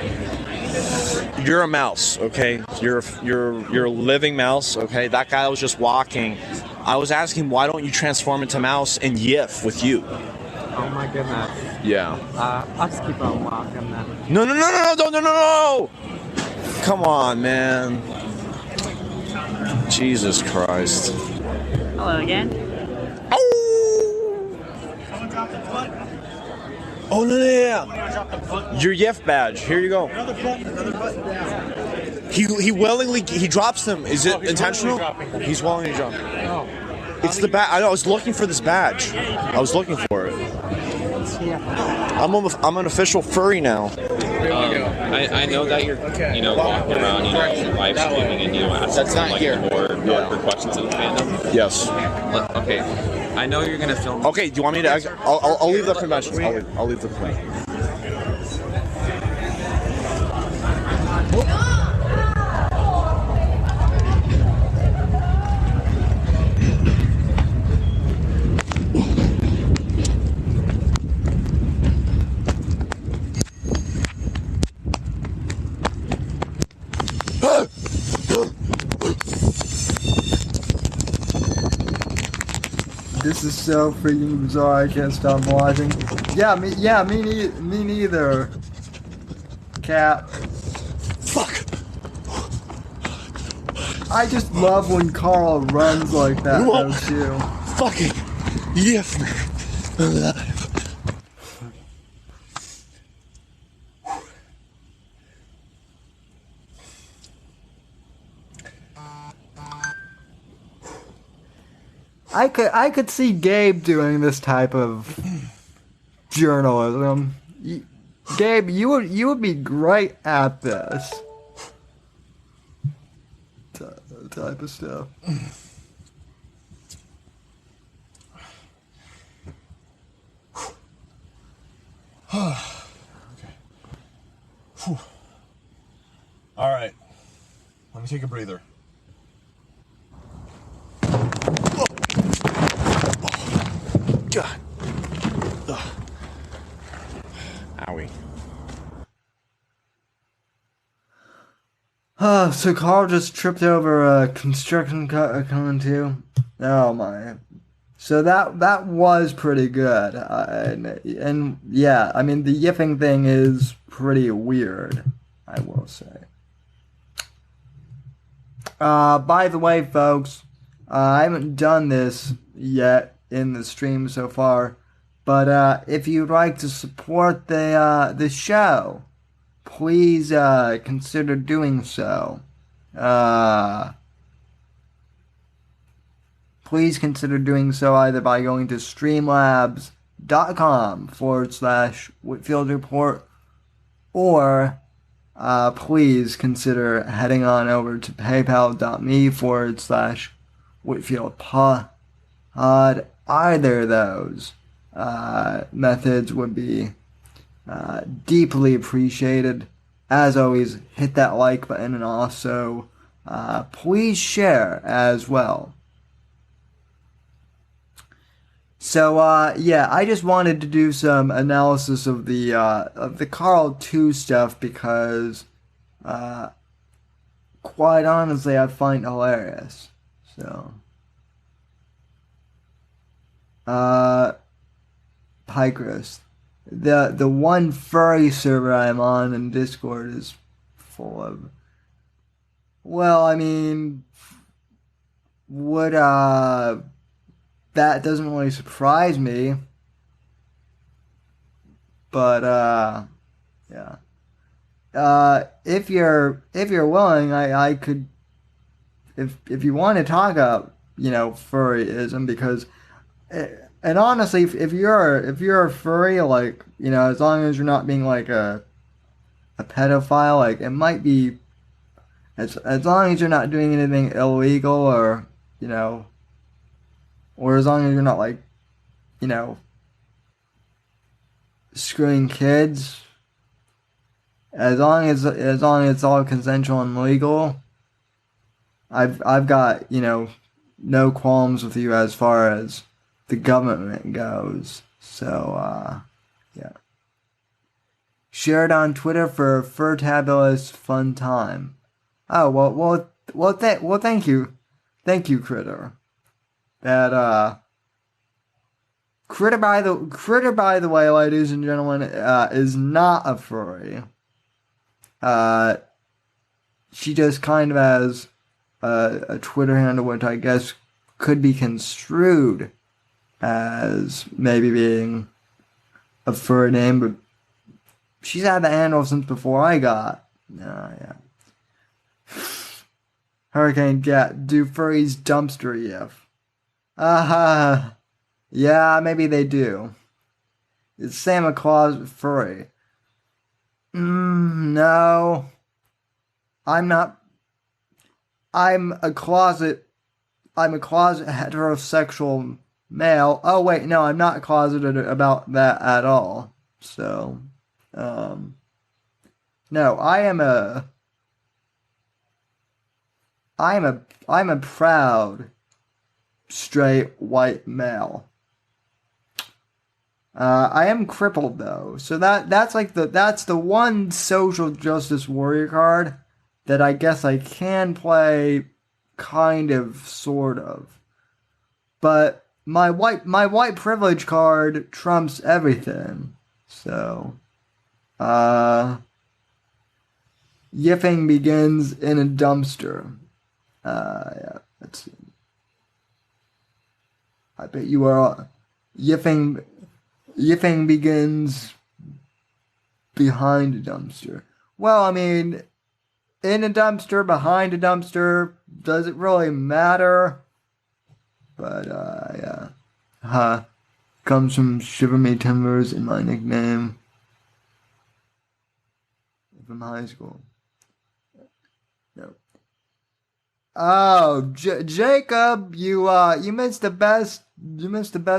You're a mouse, okay? You're a living mouse, okay? That guy was just walking. I was asking, why don't you transform into mouse and yiff with you? Oh my goodness. Yeah. I'll just keep on walking then. No! Come on, man. Jesus Christ. Hello again. Oh, no. Your Yef badge. Here you go. He willingly drops them. Is it intentional? He's willingly dropping. It's the badge. I know. I was looking for this badge. I was looking for it. I'm an official furry now. I know that you're, walking around, live streaming, and asking more questions of the fandom. Yes. Okay. I know you're gonna film. Okay. Do you want me to? I'll leave the convention. I'll leave the convention. This is so freaking bizarre. I can't stop watching. Me neither. Cap. Fuck. I just love when Carl runs like that though too. Fucking yes, man. Alive. I could see Gabe doing this type of journalism. Gabe, you would be great at this type of stuff. Okay. All right. Let me take a breather. God. Owie. So Carl just tripped over a construction coming too. Oh my. So that was pretty good. And yeah, I mean the yiffing thing is pretty weird, I will say. By the way, folks, I haven't done this yet in the stream so far, but if you'd like to support the show, please consider doing so. Please consider doing so either by going to streamlabs.com/Whitfield Report, or please consider heading on over to paypal.me/Whitfield either of those methods would be deeply appreciated. As always, hit that like button and also please share as well. So yeah, I just wanted to do some analysis of the Carl 2 stuff because quite honestly I find it hilarious. So Pycross. The one furry server I'm on in Discord is full of, well, I mean, would that doesn't really surprise me. But yeah. If you're willing, I could, if you want to talk about, furryism, because and honestly, if you're a furry, like, as long as you're not being like a pedophile, like, it might be, as long as you're not doing anything illegal, or or as long as you're not like, screwing kids, as long as it's all consensual and legal, I've got, no qualms with you as far as the government goes. So yeah. Share it on Twitter for Furtabulous fun time. Oh, thank you. Thank you, Critter. That Critter by the way, ladies and gentlemen, is not a furry. She just kind of has a Twitter handle which I guess could be construed as maybe being a furry name, but she's had the handle since before I got. Yeah. Hurricane Cat, do furries dumpster if? Yeah, maybe they do. Is Santa Claus furry? No. I'm not. I'm a closet heterosexual male. Oh wait, no, I'm not closeted about that at all. So, no, I'm a proud straight white male. I am crippled though, so that's the one social justice warrior card that I guess I can play, kind of, sort of. But my white privilege card trumps everything. So, yiffing begins in a dumpster. Yeah, let's see. I bet you are yiffing begins behind a dumpster. Well, I mean, in a dumpster, behind a dumpster, does it really matter? But, yeah. Comes from Shiver Me Timbers in my nickname from high school. No. Oh, Jacob, you missed the best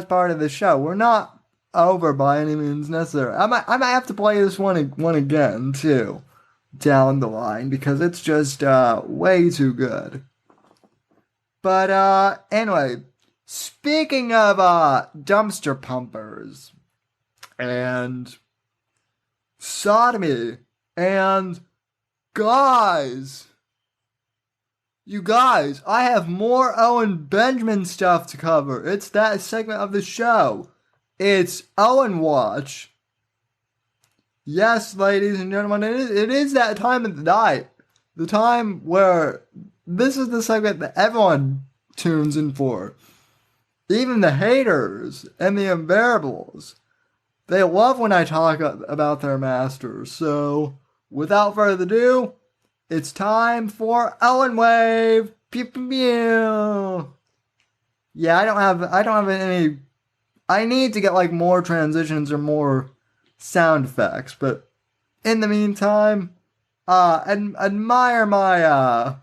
part of the show. We're not over by any means necessary. I might have to play this one again too, down the line, because it's just way too good. But anyway, speaking of dumpster pumpers and sodomy and guys, you guys, I have more Owen Benjamin stuff to cover. It's that segment of the show. It's Owen Watch. Yes, ladies and gentlemen, it is that time of the night. The time where this is the segment that everyone tunes in for. Even the haters and the unbearables. They love when I talk about their masters. So, without further ado, it's time for Owen Wave. Pew pew pew. Yeah, I don't have any. I need to get like more transitions or more sound effects, but in the meantime, admire my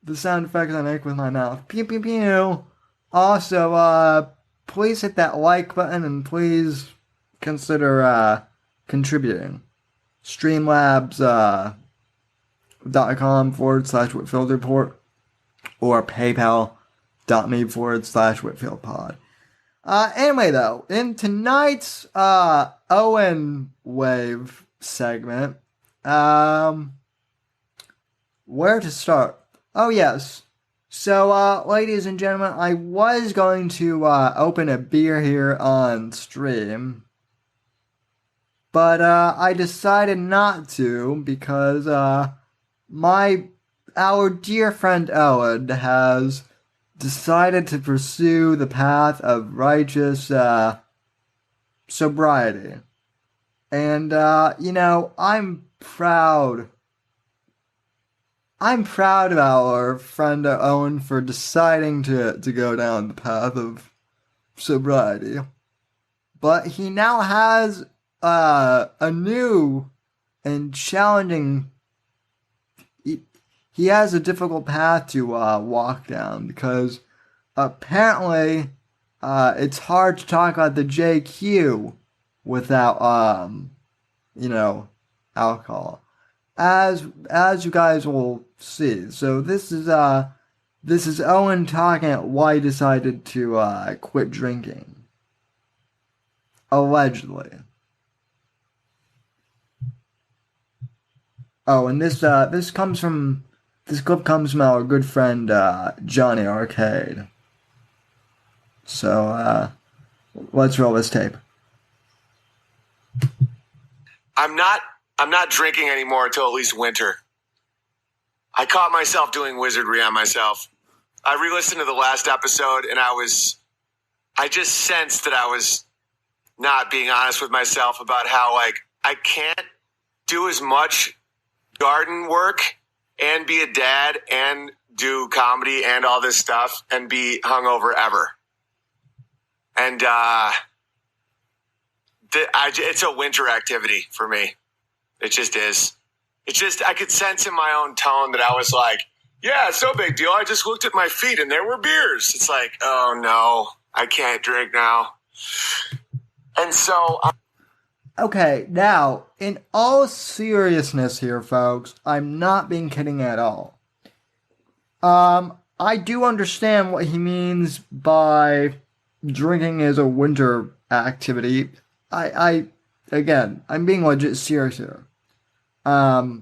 the sound effects I make with my mouth. Pew pew pew. Also, please hit that like button and please consider contributing. Streamlabs.com/Whitfield or PayPal.me/WhitfieldPod. Anyway, though, in tonight's Owen Wave segment, where to start? Oh, yes. So, ladies and gentlemen, I was going to open a beer here on stream, but I decided not to because our dear friend Owen has decided to pursue the path of righteous sobriety. And, I'm proud of our friend Owen for deciding to go down the path of sobriety. But he now has a new and challenging... He has a difficult path to walk down because apparently it's hard to talk about the JQ without, alcohol. As you guys will see. So this is Owen talking about why he decided to quit drinking. Allegedly. Oh, and this clip comes from our good friend Johnny Arcade. So let's roll this tape. I'm not drinking anymore until at least winter. I caught myself doing wizardry on myself. I re-listened to the last episode and I just sensed that I was not being honest with myself about how I can't do as much garden work and be a dad and do comedy and all this stuff and be hungover ever. And it's a winter activity for me. It just is. It's just, I could sense in my own tone that I was like, yeah, it's no big deal. I just looked at my feet and there were beers. It's like, oh no, I can't drink now. And so... Okay, now, in all seriousness here, folks, I'm not being kidding at all. I do understand what he means by drinking is a winter activity. Again, I'm being legit serious here. I've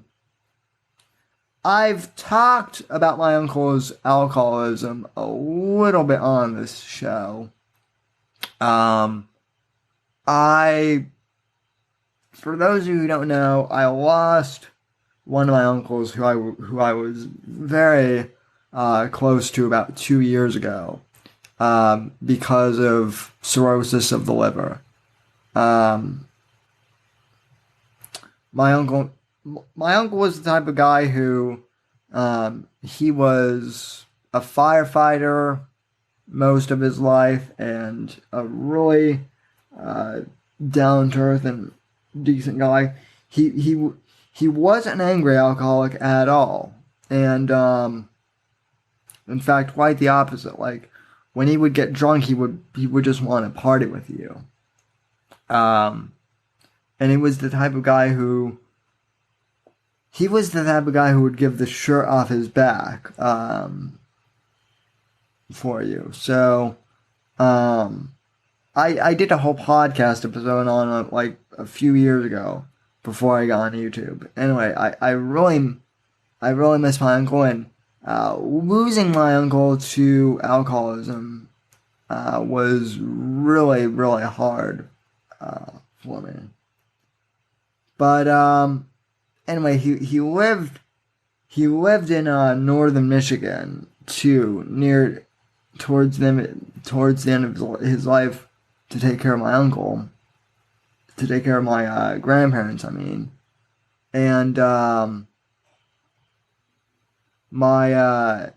talked about my uncle's alcoholism a little bit on this show. For those of you who don't know, I lost one of my uncles who I was very close to about 2 years ago because of cirrhosis of the liver. My uncle was the type of guy who he was a firefighter most of his life and a really down to earth and decent guy. He wasn't an angry alcoholic at all, and in fact, quite the opposite. Like when he would get drunk, he would just want to party with you. And he was the type of guy who would give the shirt off his back for you. So I did a whole podcast episode on it like a few years ago before I got on YouTube. Anyway, I really miss my uncle, and losing my uncle to alcoholism was really, really hard for me. But anyway, he lived in northern Michigan too, towards the end of his life, to take care of my uncle, to take care of my grandparents, I mean. And my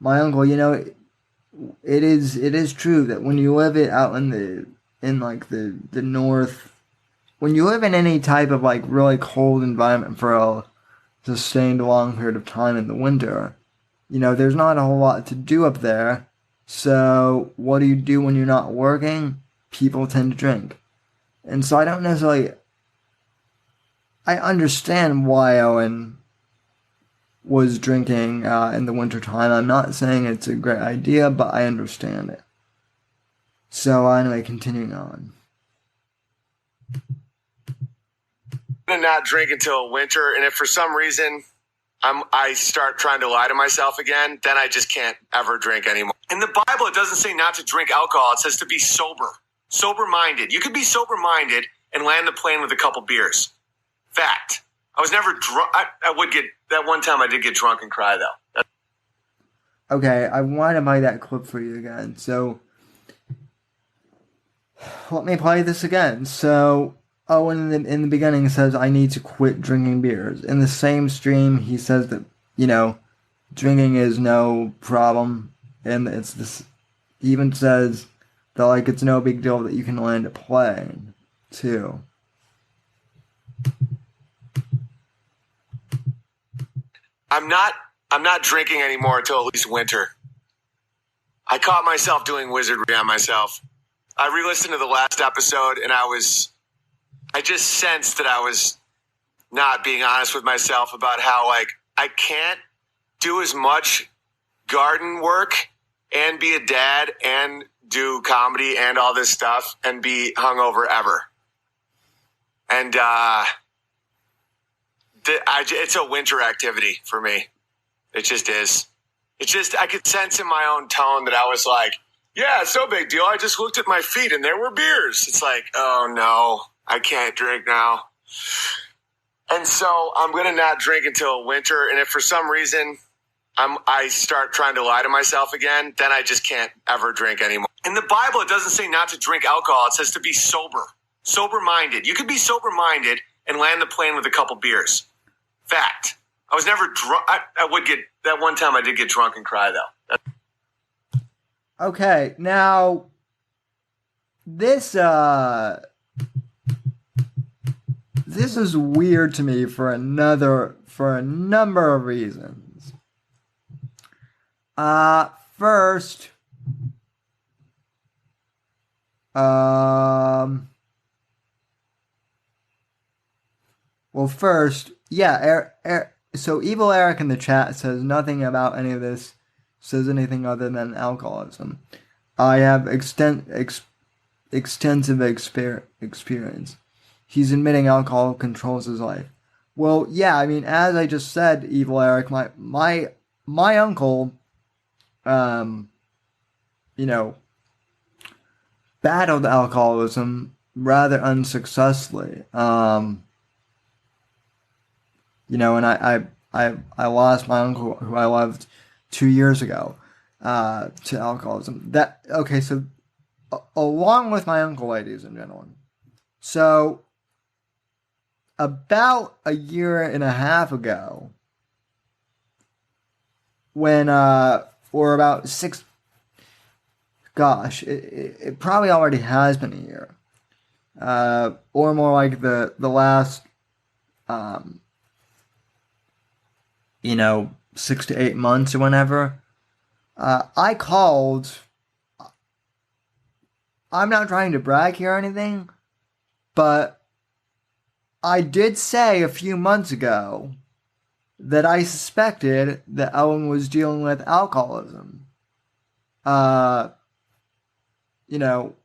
uncle, it is true that when you live it out in the north, when you live in any type of like really cold environment for a sustained long period of time in the winter, there's not a whole lot to do up there. So what do you do when you're not working? People tend to drink. And so I don't necessarily... I understand why Owen was drinking in the wintertime. I'm not saying it's a great idea, but I understand it. So anyway, continuing on. I'm gonna not drink until winter, and if for some reason I start trying to lie to myself again, then I just can't ever drink anymore. In the Bible, it doesn't say not to drink alcohol. It says to be sober-minded. You could be sober-minded and land the plane with a couple beers. Fact. I was never drunk. I would get, that one time I did get drunk and cry, though. Okay, I want to play that clip for you again. So, let me play this again. So, Owen in the beginning says, I need to quit drinking beers. In the same stream, he says that, drinking is no problem. And it's this, he even says that, like, it's no big deal that you can land a plane, too. I'm not drinking anymore until at least winter. I caught myself doing wizardry on myself. I re-listened to the last episode and I just sensed that I was not being honest with myself about how, like, I can't do as much garden work and be a dad and do comedy and all this stuff and be hungover ever. And, it's a winter activity for me. It just is. It's just, I could sense in my own tone that I was like, yeah, it's no big deal. I just looked at my feet and there were beers. It's like, oh no, I can't drink now. And so I'm going to not drink until winter. And if for some reason I start trying to lie to myself again, then I just can't ever drink anymore. In the Bible, it doesn't say not to drink alcohol. It says to be sober-minded. You could be sober-minded and land the plane with a couple beers. Fact. I was never drunk. I would get, that one time I did get drunk and cry, though. Okay, now, this is weird to me for a number of reasons. First, so Evil Eric in the chat says nothing about any of this, says anything other than alcoholism. I have extensive experience. He's admitting alcohol controls his life. Well, yeah, I mean, as I just said, Evil Eric, my uncle, battled alcoholism rather unsuccessfully. And I lost my uncle who I loved 2 years ago to alcoholism. So along with my uncle, ladies and gentlemen. So about a year and a half ago, when or about six, gosh, it probably already has been a year, or more like the last 6 to 8 months or whenever, I called. I'm not trying to brag here or anything, but I did say a few months ago that I suspected that Owen was dealing with alcoholism.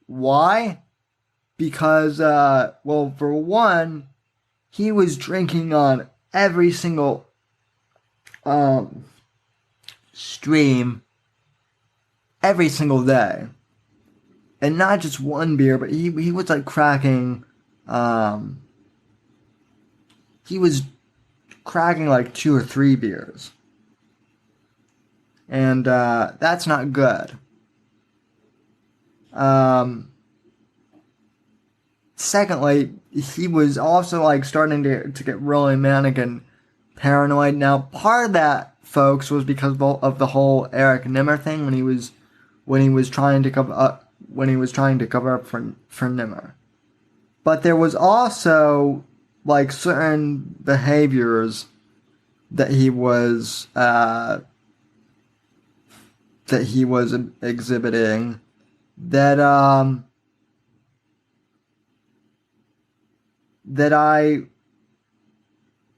Why? Because, for one, he was drinking on every single stream every single day, and not just one beer, but he was like cracking he was cracking like 2 or 3 beers, and that's not good. Secondly, he was also like starting to get really manic and paranoid. Now, part of that, folks, was because of the whole Eric Nimmer thing when he was trying to cover up for Nimmer. But there was also like certain behaviors that he was that he was exhibiting that that I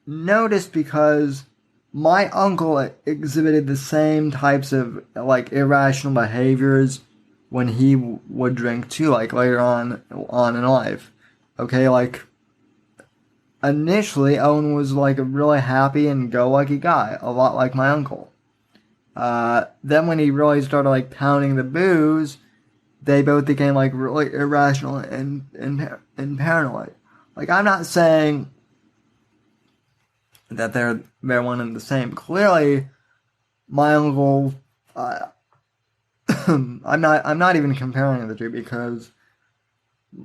noticed because my uncle exhibited the same types of like irrational behaviors when he would drink too, like later on in life. Okay, like initially Owen was like a really happy and go-lucky guy, a lot like my uncle. Then when he really started like pounding the booze, they both became like really irrational and paranoid. Like, I'm not saying that they're one and the same. Clearly, my uncle, I'm not even comparing the two because,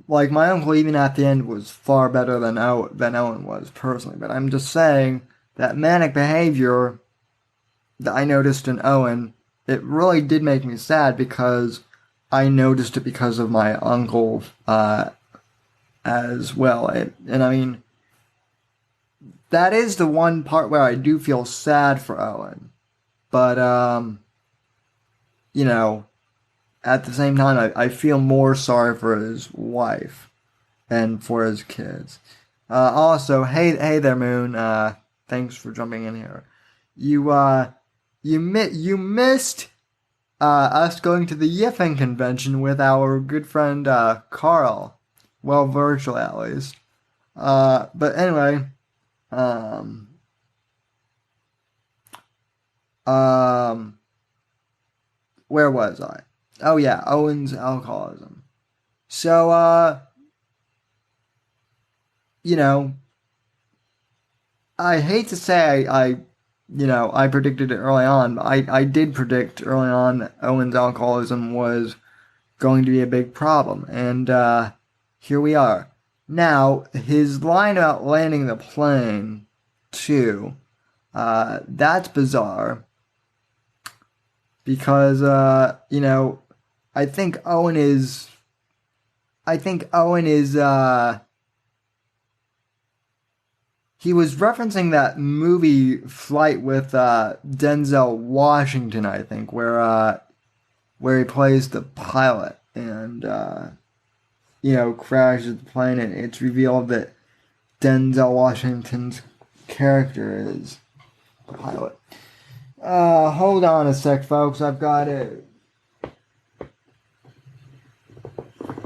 like, my uncle even at the end was far better than Owen was personally. But I'm just saying that manic behavior that I noticed in Owen, it really did make me sad because I noticed it because of my uncle as well. And I mean, that is the one part where I do feel sad for Owen. But, you know, at the same time, I feel more sorry for his wife and for his kids. Also, hey there, Moon. Thanks for jumping in here. You missed us going to the Yiffin convention with our good friend Carl. Well, virtually at least. But anyway, where was I? Oh yeah, Owen's alcoholism. So, you know, I hate to say I predicted it early on, but I did predict early on that Owen's alcoholism was going to be a big problem, and here we are. Now, his line about landing the plane, too, that's bizarre, because, I think Owen is, he was referencing that movie Flight with Denzel Washington, I think, where he plays the pilot and, crashes the plane, and it's revealed that Denzel Washington's character is the pilot. Hold on a sec, folks. I've got it.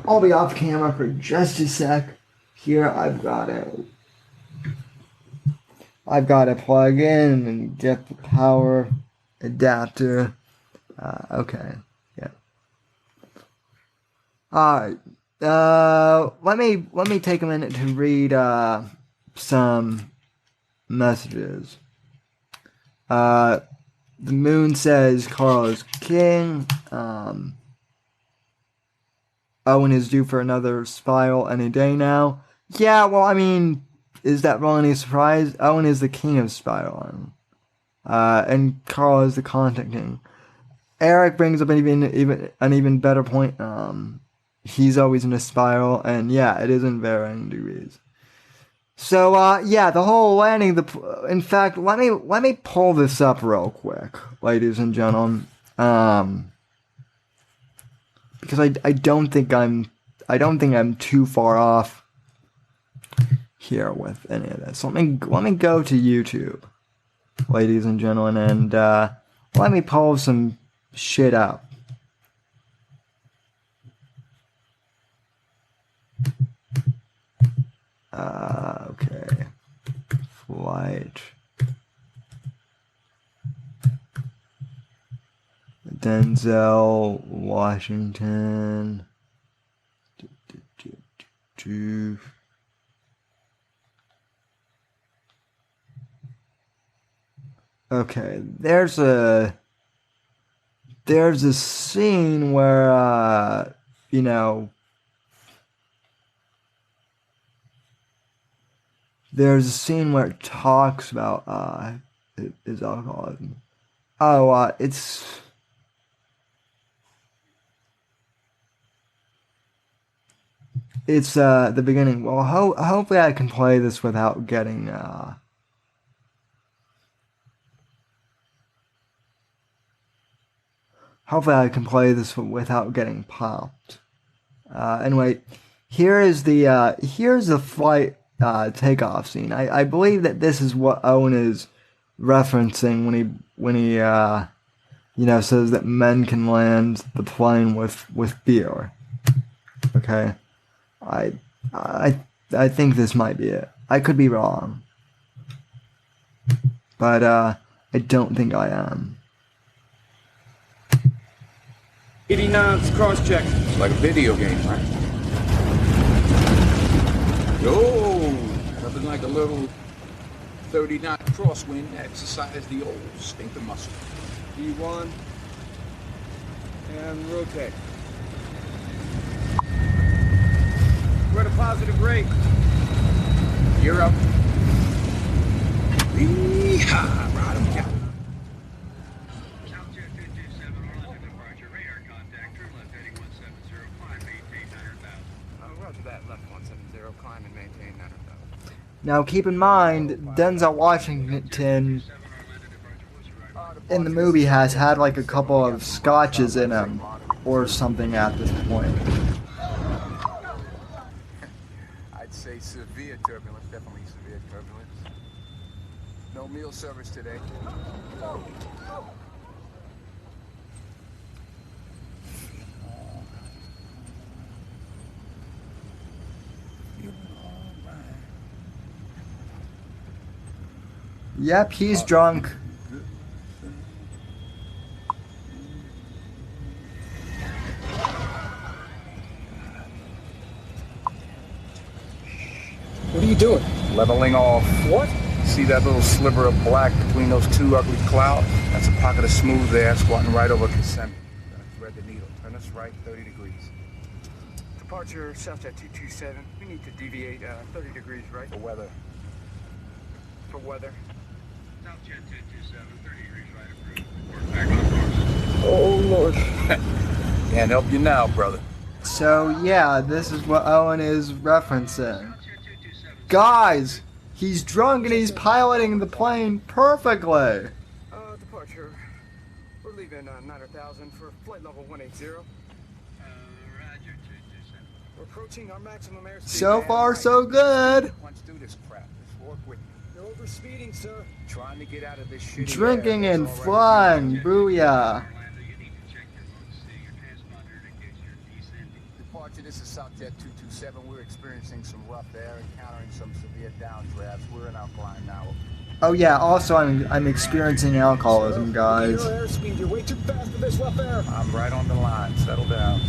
I'll be off camera for just a sec. Here, I've got to plug in and get the power adapter. Okay. Yeah. Alright. Let me take a minute to read some messages. The Moon says Carl is king. Owen is due for another spiral any day now. Yeah, well, I mean, is that really any surprise? Owen is the king of spiraling. And Carl is the content king. Eric brings up an even better point. He's always in a spiral, and yeah, it is in varying degrees. So, yeah, the whole landing, in fact, let me pull this up real quick, ladies and gentlemen. Because I don't think I'm too far off here with any of this. Let me go to YouTube, ladies and gentlemen, and let me pull some shit up. Okay. Flight. Denzel Washington. Okay, there's a scene where there's a scene where it talks about his alcoholism. Oh, it's the beginning. Well, hopefully I can play this without getting hopefully I can play this without getting popped. Anyway, here's the flight takeoff scene. I believe that this is what Owen is referencing when he says that men can land the plane with beer. Okay, I think this might be it. I could be wrong, but I don't think I am. 80 knots, cross-check. It's like a video game, right? Yo, nothing like a little 30-knot crosswind to exercise the old sphincter muscle. D1, and rotate. We're at a positive rate. You're up. Yee-haw, ride 'em, Captain. Now keep in mind, Denzel Washington in the movie has had like a couple of scotches in him or something at this point. I'd say severe turbulence, definitely severe turbulence. No meal service today. Yep, he's drunk. What are you doing? Leveling off. What? See that little sliver of black between those two ugly clouds? That's a pocket of smooth air squatting right over Kissimmee. Thread the needle. Turn us right 30 degrees. Departure Southjet 227. We need to deviate 30 degrees right. For weather. For weather. Southjet 227, 30 degrees right approved. Back on course. Oh, Lord. Can't help you now, brother. So yeah, this is what Owen is referencing. Guys, he's drunk and he's piloting the plane perfectly. Departure. We're leaving 9,000 for flight level 180. Roger, 227. We're approaching our maximum airspeed. So far, so good. Let's do this crap. Let's work with you. You're overspeeding, sir. Trying to get out of this shitty Drinking air. and flying, booyah. Departure, this is Southjet 227. We're experiencing some rough air, encountering some severe downdrafts. We're in alkaline now. Oh yeah, also I'm experiencing alcoholism, guys. Your airspeed, you're way too fast for this rough air. I'm right on the line. Settle down.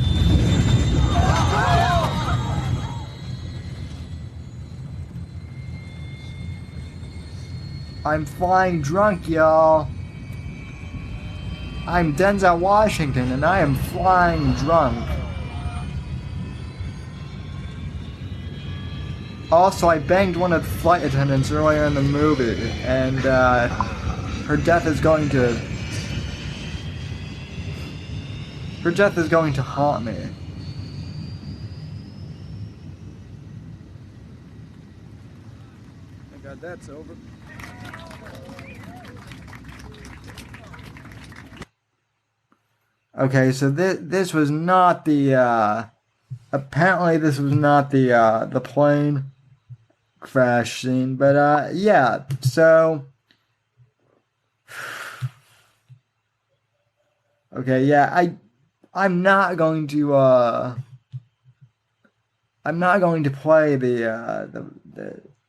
I'm flying drunk, y'all. I'm Denzel Washington, and I am flying drunk. Also, I banged one of the flight attendants earlier in the movie, and her death is going to haunt me. Thank God that's over. Okay, so this was not the apparently this was not the plane crash scene, but yeah, so okay, yeah, I'm not going to play the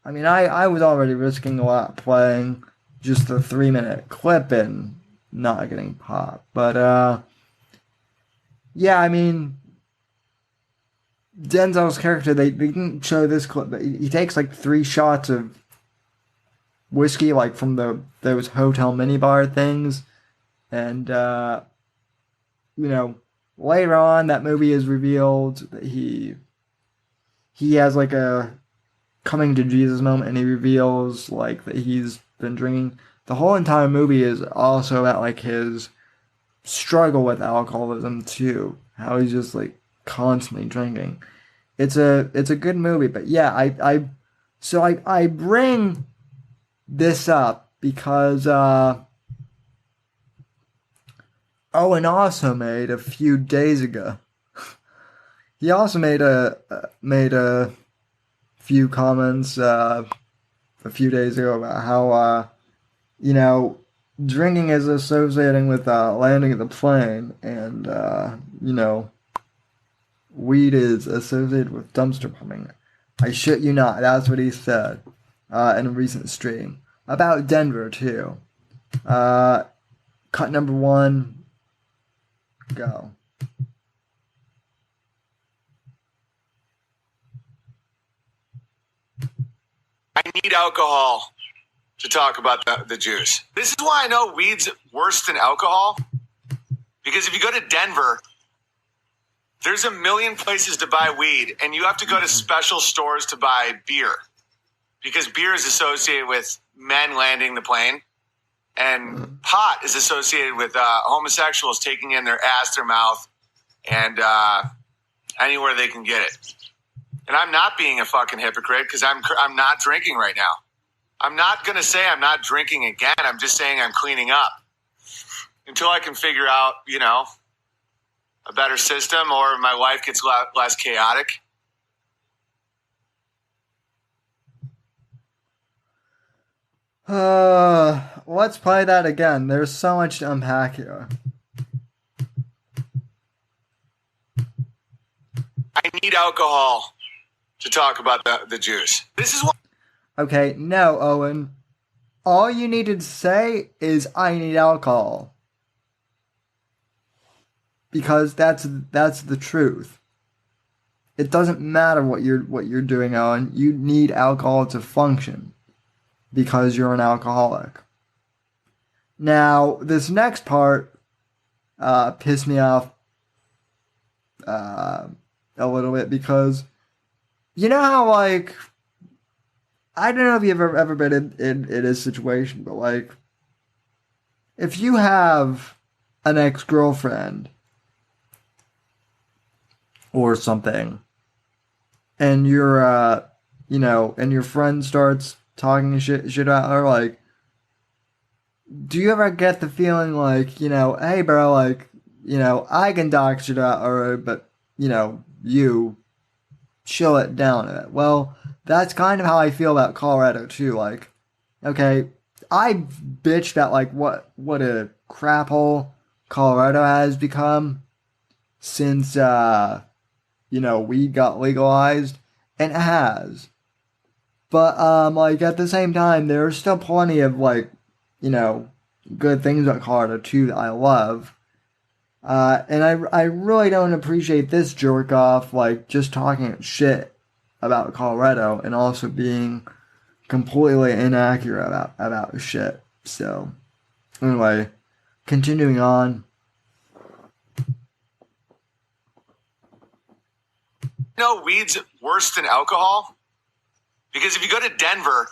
I mean I was already risking a lot playing just the 3-minute clip and not getting popped, but yeah, I mean Denzel's character, they didn't show this clip, but he takes like 3 shots of whiskey, like from those hotel minibar things, and later on that movie is revealed that he has like a coming to Jesus moment, and he reveals like that he's been drinking. The whole entire movie is also about like his struggle with alcoholism too, how he's just like constantly drinking. It's a good movie, but yeah, I bring this up because Owen also made a few days ago. He also made a few comments a few days ago about how drinking is associating with landing the plane, and weed is associated with dumpster pumping. I shit you not. That's what he said in a recent stream about Denver too. Cut number 1. Go. I need alcohol to talk about the juice. This is why I know weed's worse than alcohol. Because if you go to Denver, there's a million places to buy weed, and you have to go to special stores to buy beer. Because beer is associated with men landing the plane, and pot is associated with homosexuals taking in their ass, their mouth, and anywhere they can get it. And I'm not being a fucking hypocrite because I'm not drinking right now. I'm not going to say I'm not drinking again. I'm just saying I'm cleaning up until I can figure out, a better system or my life gets less chaotic. Let's play that again. There's so much to unpack here. I need alcohol to talk about the juice. This is what. Okay, no, Owen. All you needed to say is I need alcohol. Because that's the truth. It doesn't matter what you're doing, Owen. You need alcohol to function. Because you're an alcoholic. Now, this next part pissed me off a little bit because you know how, like, I don't know if you've ever been in a situation, but, like, if you have an ex-girlfriend or something, and you're, and your friend starts talking shit about her, like, do you ever get the feeling like, hey, bro, like, I can talk shit about her, but, you chill it down a bit. Well, that's kind of how I feel about Colorado too. Like, okay, I bitched about like what a crap hole Colorado has become since weed got legalized, and it has. But like at the same time, there's still plenty of like good things about Colorado too that I love. And I really don't appreciate this jerk off, like, just talking shit about Colorado and also being completely inaccurate about shit. So, anyway, continuing on. Weed's worse than alcohol? Because if you go to Denver,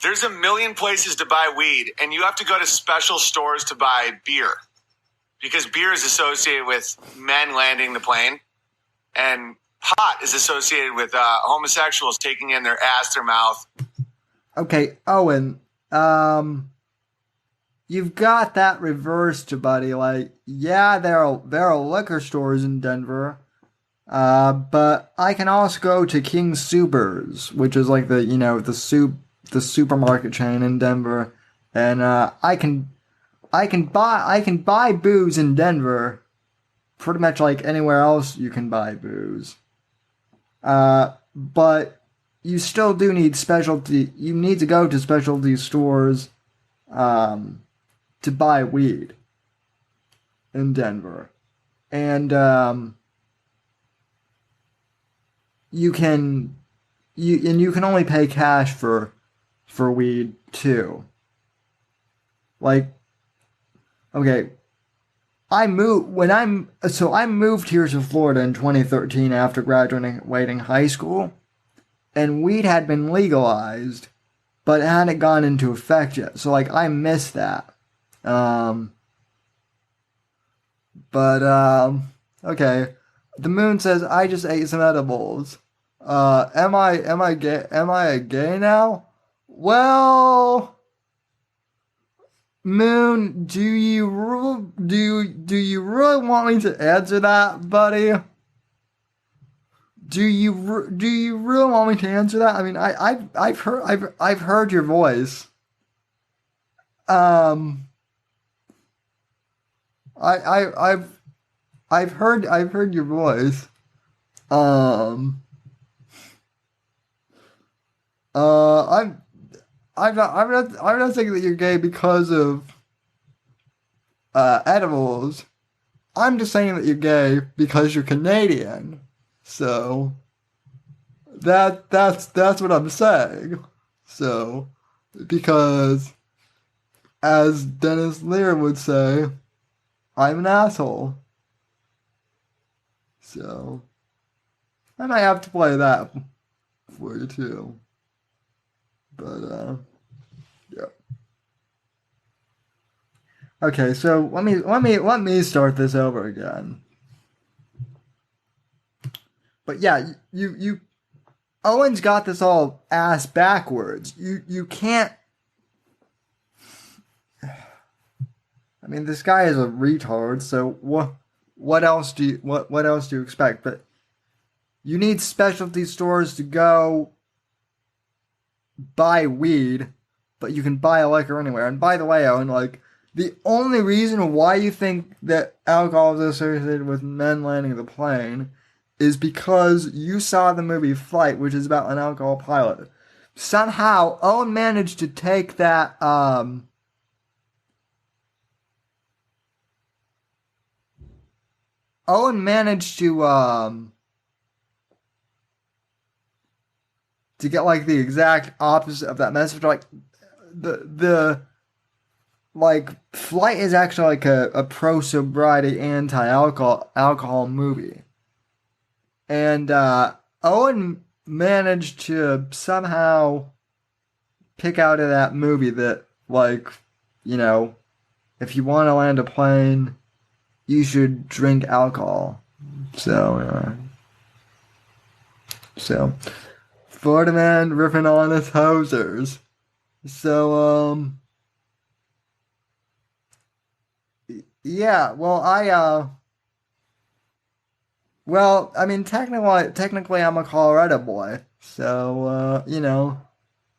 there's a million places to buy weed, and you have to go to special stores to buy beer. Because beer is associated with men landing the plane, and pot is associated with homosexuals taking in their ass, their mouth. Okay, Owen, you've got that reversed, buddy. Like, yeah, there are liquor stores in Denver, but I can also go to King Soopers, which is like the supermarket chain in Denver, and I can buy booze in Denver pretty much like anywhere else you can buy booze. But you still do need you need to go to specialty stores to buy weed in Denver. And you can only pay cash for weed too. Like, okay, I moved here to Florida in 2013 after graduating high school, and weed had been legalized, but it hadn't gone into effect yet. So like I missed that. Okay. The moon says I just ate some edibles. Am I gay? Am I gay now? Well, Moon, do you really want me to answer that, buddy? Do you really want me to answer that? I mean, I've heard your voice. I've heard your voice. I'm not saying that you're gay because of edibles. I'm just saying that you're gay because you're Canadian. So that's what I'm saying. So because as Dennis Lear would say, I'm an asshole. So I might have to play that for you too. But yeah. Okay, so let me start this over again. But yeah, you Owen's got this all ass backwards. You can't. I mean, this guy is a retard. So what else do you expect? But you need specialty stores to go buy weed, but you can buy liquor anywhere. And by the way, Owen, like, the only reason why you think that alcohol is associated with men landing the plane is because you saw the movie Flight, which is about an alcohol pilot. Somehow, Owen managed to take that, Owen managed to get like the exact opposite of that message. Like the like Flight is actually like a pro sobriety, anti-alcohol movie, and Owen managed to somehow pick out of that movie that, like, you know, if you want to land a plane, you should drink alcohol. So Florida man ripping on his hosers. So, yeah, well, I mean, technically I'm a Colorado boy. So, you know,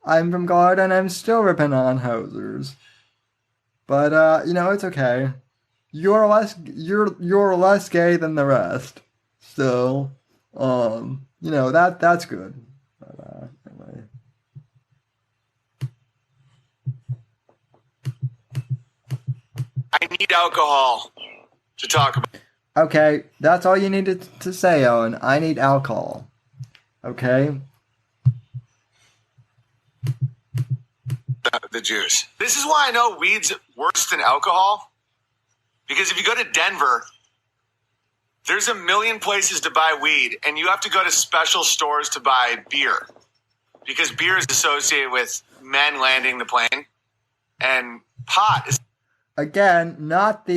I'm from Colorado and I'm still ripping on hosers. But, you know, it's okay. You're less gay than the rest. So, you know, that's good. But, anyway. I need alcohol to talk about. Okay, that's all you needed to say, Owen. I need alcohol. Okay? The juice. This is why I know weed's worse than alcohol. Because if you go to Denver, there's a million places to buy weed, and you have to go to special stores to buy beer. Because beer is associated with men landing the plane, and pot is... Again, that's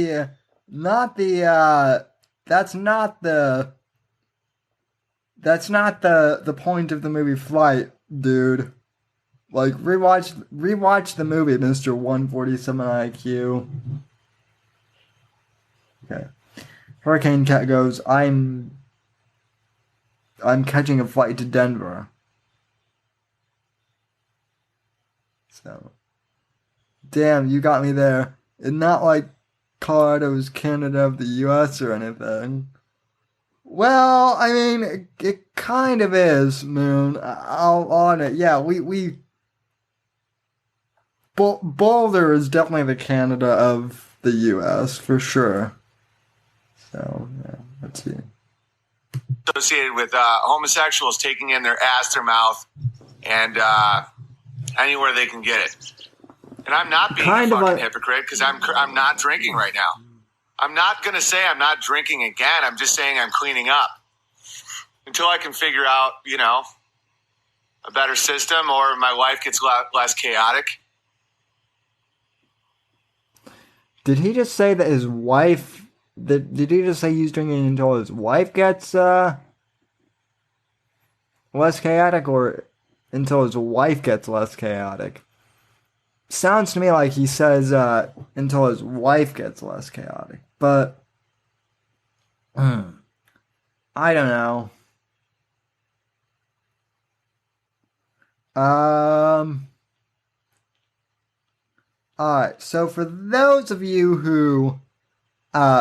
not the point of the movie Flight, dude. Like, rewatch the movie, Mr. 147 IQ. Okay. Hurricane Cat goes, I'm catching a flight to Denver. So, damn, you got me there. It's not like Colorado is Canada of the U.S. or anything. Well, I mean, it kind of is, Moon. I'll on it. Yeah, Boulder is definitely the Canada of the U.S. for sure. So, yeah, let's see. Associated with homosexuals taking in their ass, their mouth, and anywhere they can get it. And I'm not being a fucking hypocrite because I'm not drinking right now. I'm not going to say I'm not drinking again. I'm just saying I'm cleaning up until I can figure out, you know, a better system or my life gets less chaotic. Did he just say that his wife... Did he just say he's drinking until his wife gets less chaotic, or until his wife gets less chaotic? sounds to me like he says until his wife gets less chaotic. But I don't know. Alright, so for those of you who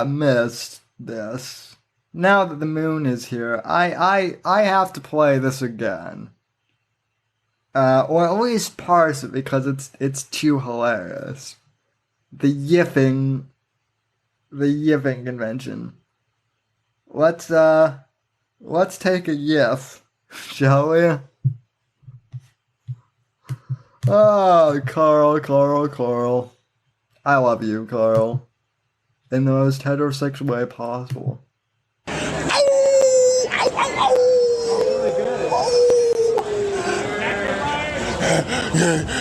missed this, now that the moon is here, I have to play this again. Or at least parse it because it's too hilarious. The yiffing convention. Let's take a yiff, shall we? Oh, Carl. I love you, Carl. In the most heterosexual way possible.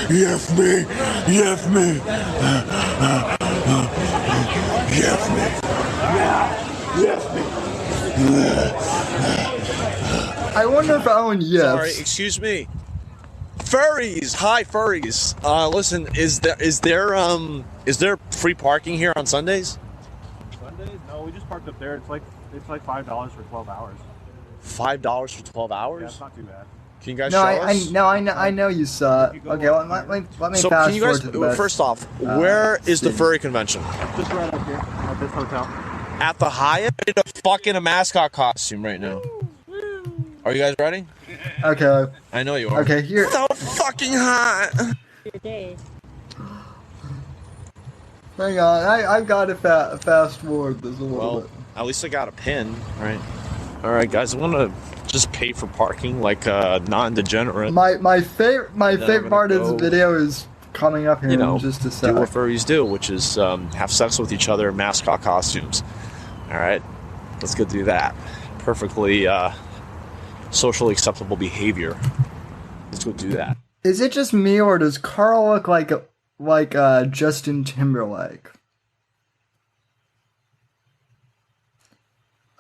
Yes, me. Yes, me. Yes, me. Yes, me. I wonder if Owen yiffs. Sorry, excuse me. Furries! Hi, furries. Listen, is there free parking here on Sundays? Sundays? No, we just parked up there. It's like $5 for 12 hours. $5 for 12 hours? Yeah, it's not too bad. Can you guys show us? I know you saw it. Okay, let me So fast can you guys, forward to the best, first off, where is the furry convention? Just right up here at this hotel. At the Hyatt? I'm in a mascot costume right now. Are you guys ready? Okay. I know you are. Okay, here. So fucking hot. Hang on, I've got to fast forward this a little bit. At least I got a pin, right? All right, guys, I want to just pay for parking like a non-degenerate. My favorite part of this video is coming up here in just a second. Do what furries do, which is have sex with each other in mascot costumes. All right, let's go do that. Perfectly socially acceptable behavior. Let's go do that. Is it just me, or does Carl look like Justin Timberlake?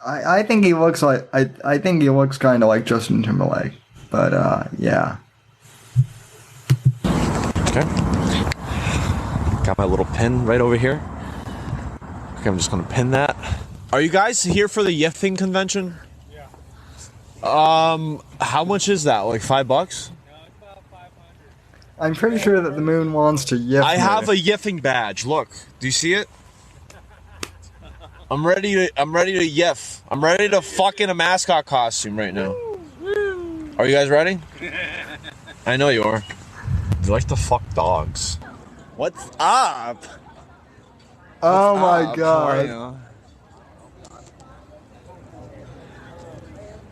I think he looks like I think he looks kind of like Justin Timberlake, but yeah. Okay. Got my little pin right over here. Okay, I'm just gonna pin that. Are you guys here for the yiffing convention? Yeah. How much is that? Like $5? No, it's about 500. I'm pretty sure that the moon wants to yiff. I have a yiffing badge. Look, do you see it? I'm ready to yiff. I'm ready to fuck in a mascot costume right now. Are you guys ready? I know you are. You like to fuck dogs. What's up? Oh my god.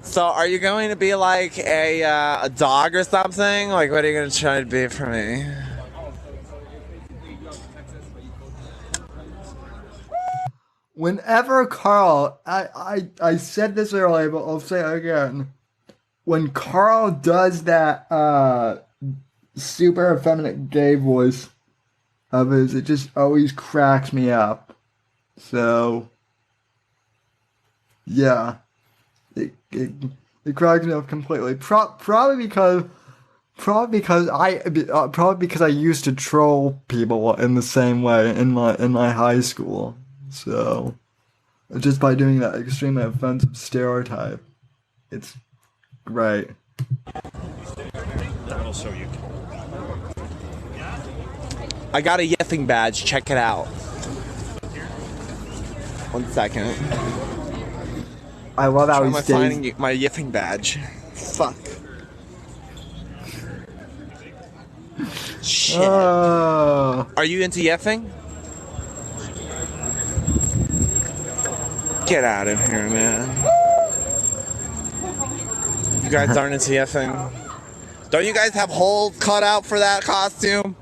So, are you going to be like a dog or something? Like, what are you going to try to be for me? Whenever Carl, I said this earlier, but I'll say it again. When Carl does that super effeminate gay voice of his, it just always cracks me up. So, yeah. It cracks me up completely. Probably because I used to troll people in the same way in my high school. So just by doing that extremely offensive stereotype, it's great. That'll show you. I got a yiffing badge. Check it out. 1 second. I love how Try he stays. finding my yiffing badge. Fuck. Shit. Are you into yiffing? Get out of here, man. You guys aren't into yiffing? Don't you guys have holes cut out for that costume?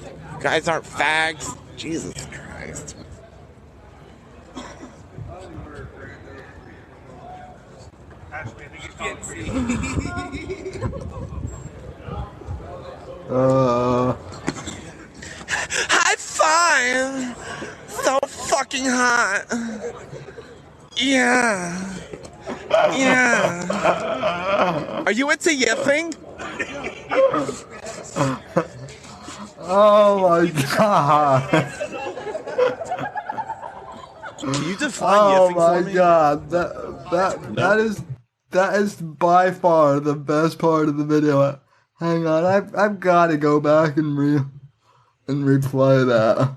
You guys aren't fags? Jesus Christ. High five! So fucking hot. Yeah. Yeah. Are you into yiffing? Oh my god. Can you define Oh yiffing my for me? god. That is by far the best part of the video. Hang on, I've got to go back and replay that.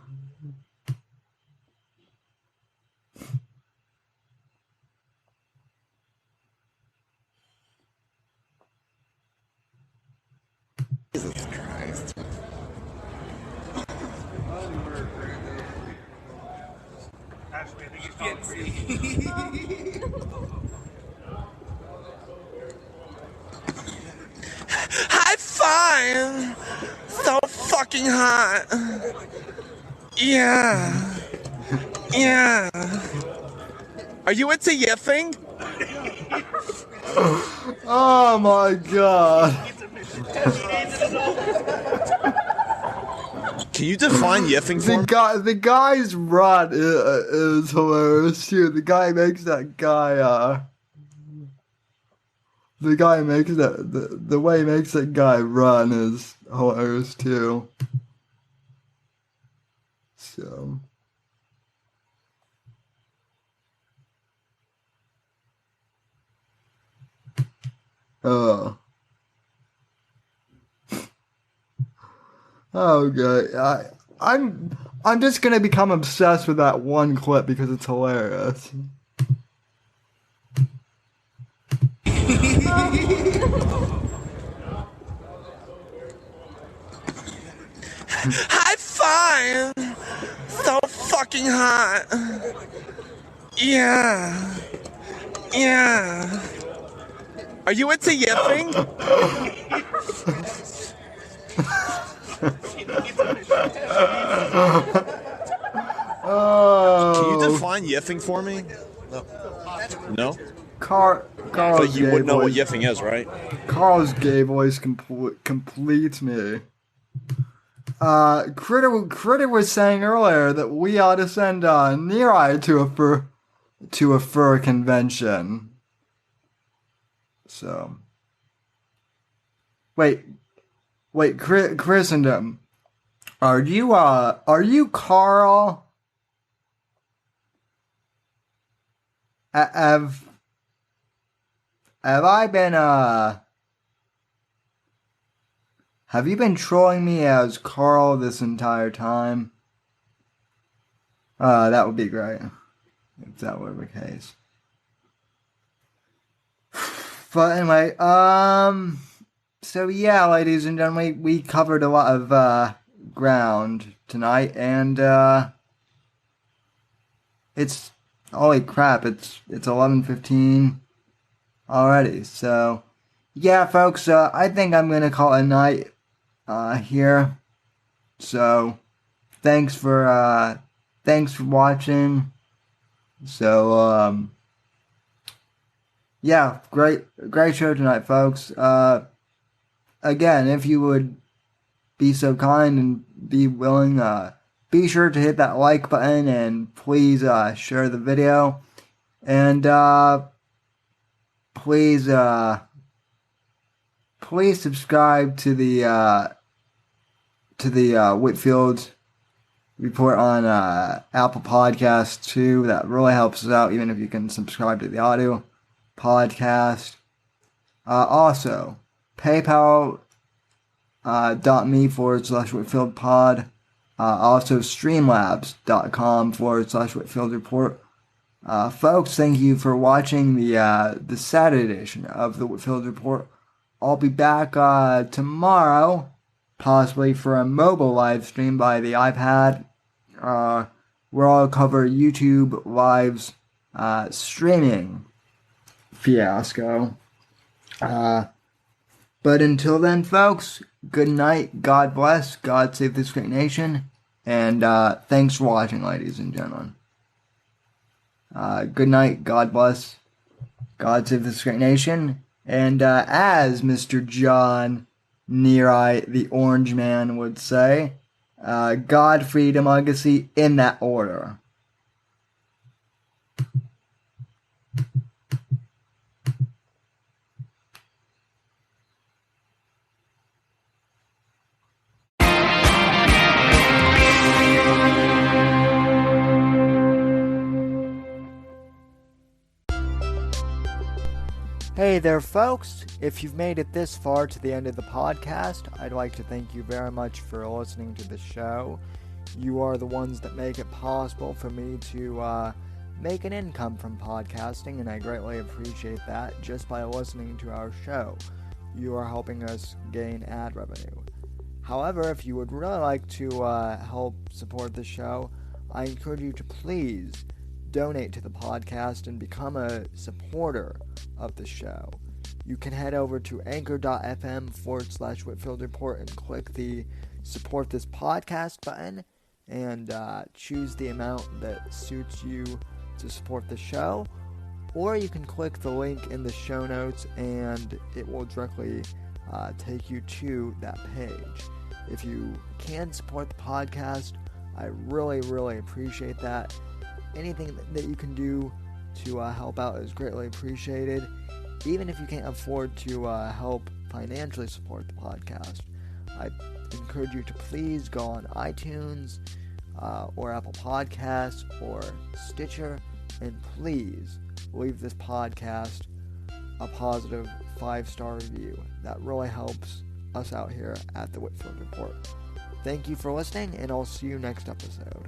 Jesus Christ. High five! So fucking hot. Yeah. Yeah. Are you into yiffing? Oh my god. Can you define yiffing for me? The guy's run is hilarious too. The guy makes that guy the way he makes that guy run is hilarious too. So okay. I'm just gonna become obsessed with that one clip because it's hilarious. High five! So fucking hot. Yeah. Yeah. Are you into yiffing? Can you define yiffing for me? No? Carl's But you gay would know what voice- yiffing is, right? Carl's gay voice completes me. Critter was saying earlier that we ought to send Nerai to a fur convention. So wait, Christendom, are you Carl? Have I been have you been trolling me as Carl this entire time? That would be great if that were the case. But anyway, so yeah, ladies and gentlemen, we covered a lot of ground tonight, and it's holy crap, it's 11:15 already. So yeah, folks, I think I'm gonna call it a night here. So thanks for watching. So yeah, great show tonight, folks. Again, if you would be so kind and be willing, be sure to hit that like button and please share the video, and please subscribe to the Whitfield Report on Apple Podcasts too. That really helps us out, even if you can subscribe to the audio podcast. Also, PayPal.me/WhitfieldPod. Also, Streamlabs.com/Whitfield Report. Folks, thank you for watching the Saturday edition of the Whitfield Report. I'll be back tomorrow, possibly for a mobile live stream by the iPad, where I'll cover YouTube Live's streaming fiasco. But until then, folks, good night, God bless, God save this great nation, and thanks for watching, ladies and gentlemen. Good night, God bless, God save this great nation, and as Mr. John Nerai, the Orange Man, would say, God, freedom, legacy, in that order. Hey there, folks. If you've made it this far to the end of the podcast, I'd like to thank you very much for listening to the show. You are the ones that make it possible for me to make an income from podcasting, and I greatly appreciate that just by listening to our show. You are helping us gain ad revenue. However, if you would really like to help support the show, I encourage you to please donate to the podcast and become a supporter of the show. You can head over to anchor.fm/Whitfield Report and click the support this podcast button and choose the amount that suits you to support the show. Or you can click the link in the show notes and it will directly take you to that page. If you can support the podcast, I really, really appreciate that. Anything that you can do to help out is greatly appreciated. Even if you can't afford to help financially support the podcast, I encourage you to please go on iTunes or Apple Podcasts or Stitcher and please leave this podcast a positive 5-star review. That really helps us out here at the Whitfield Report. Thank you for listening, and I'll see you next episode.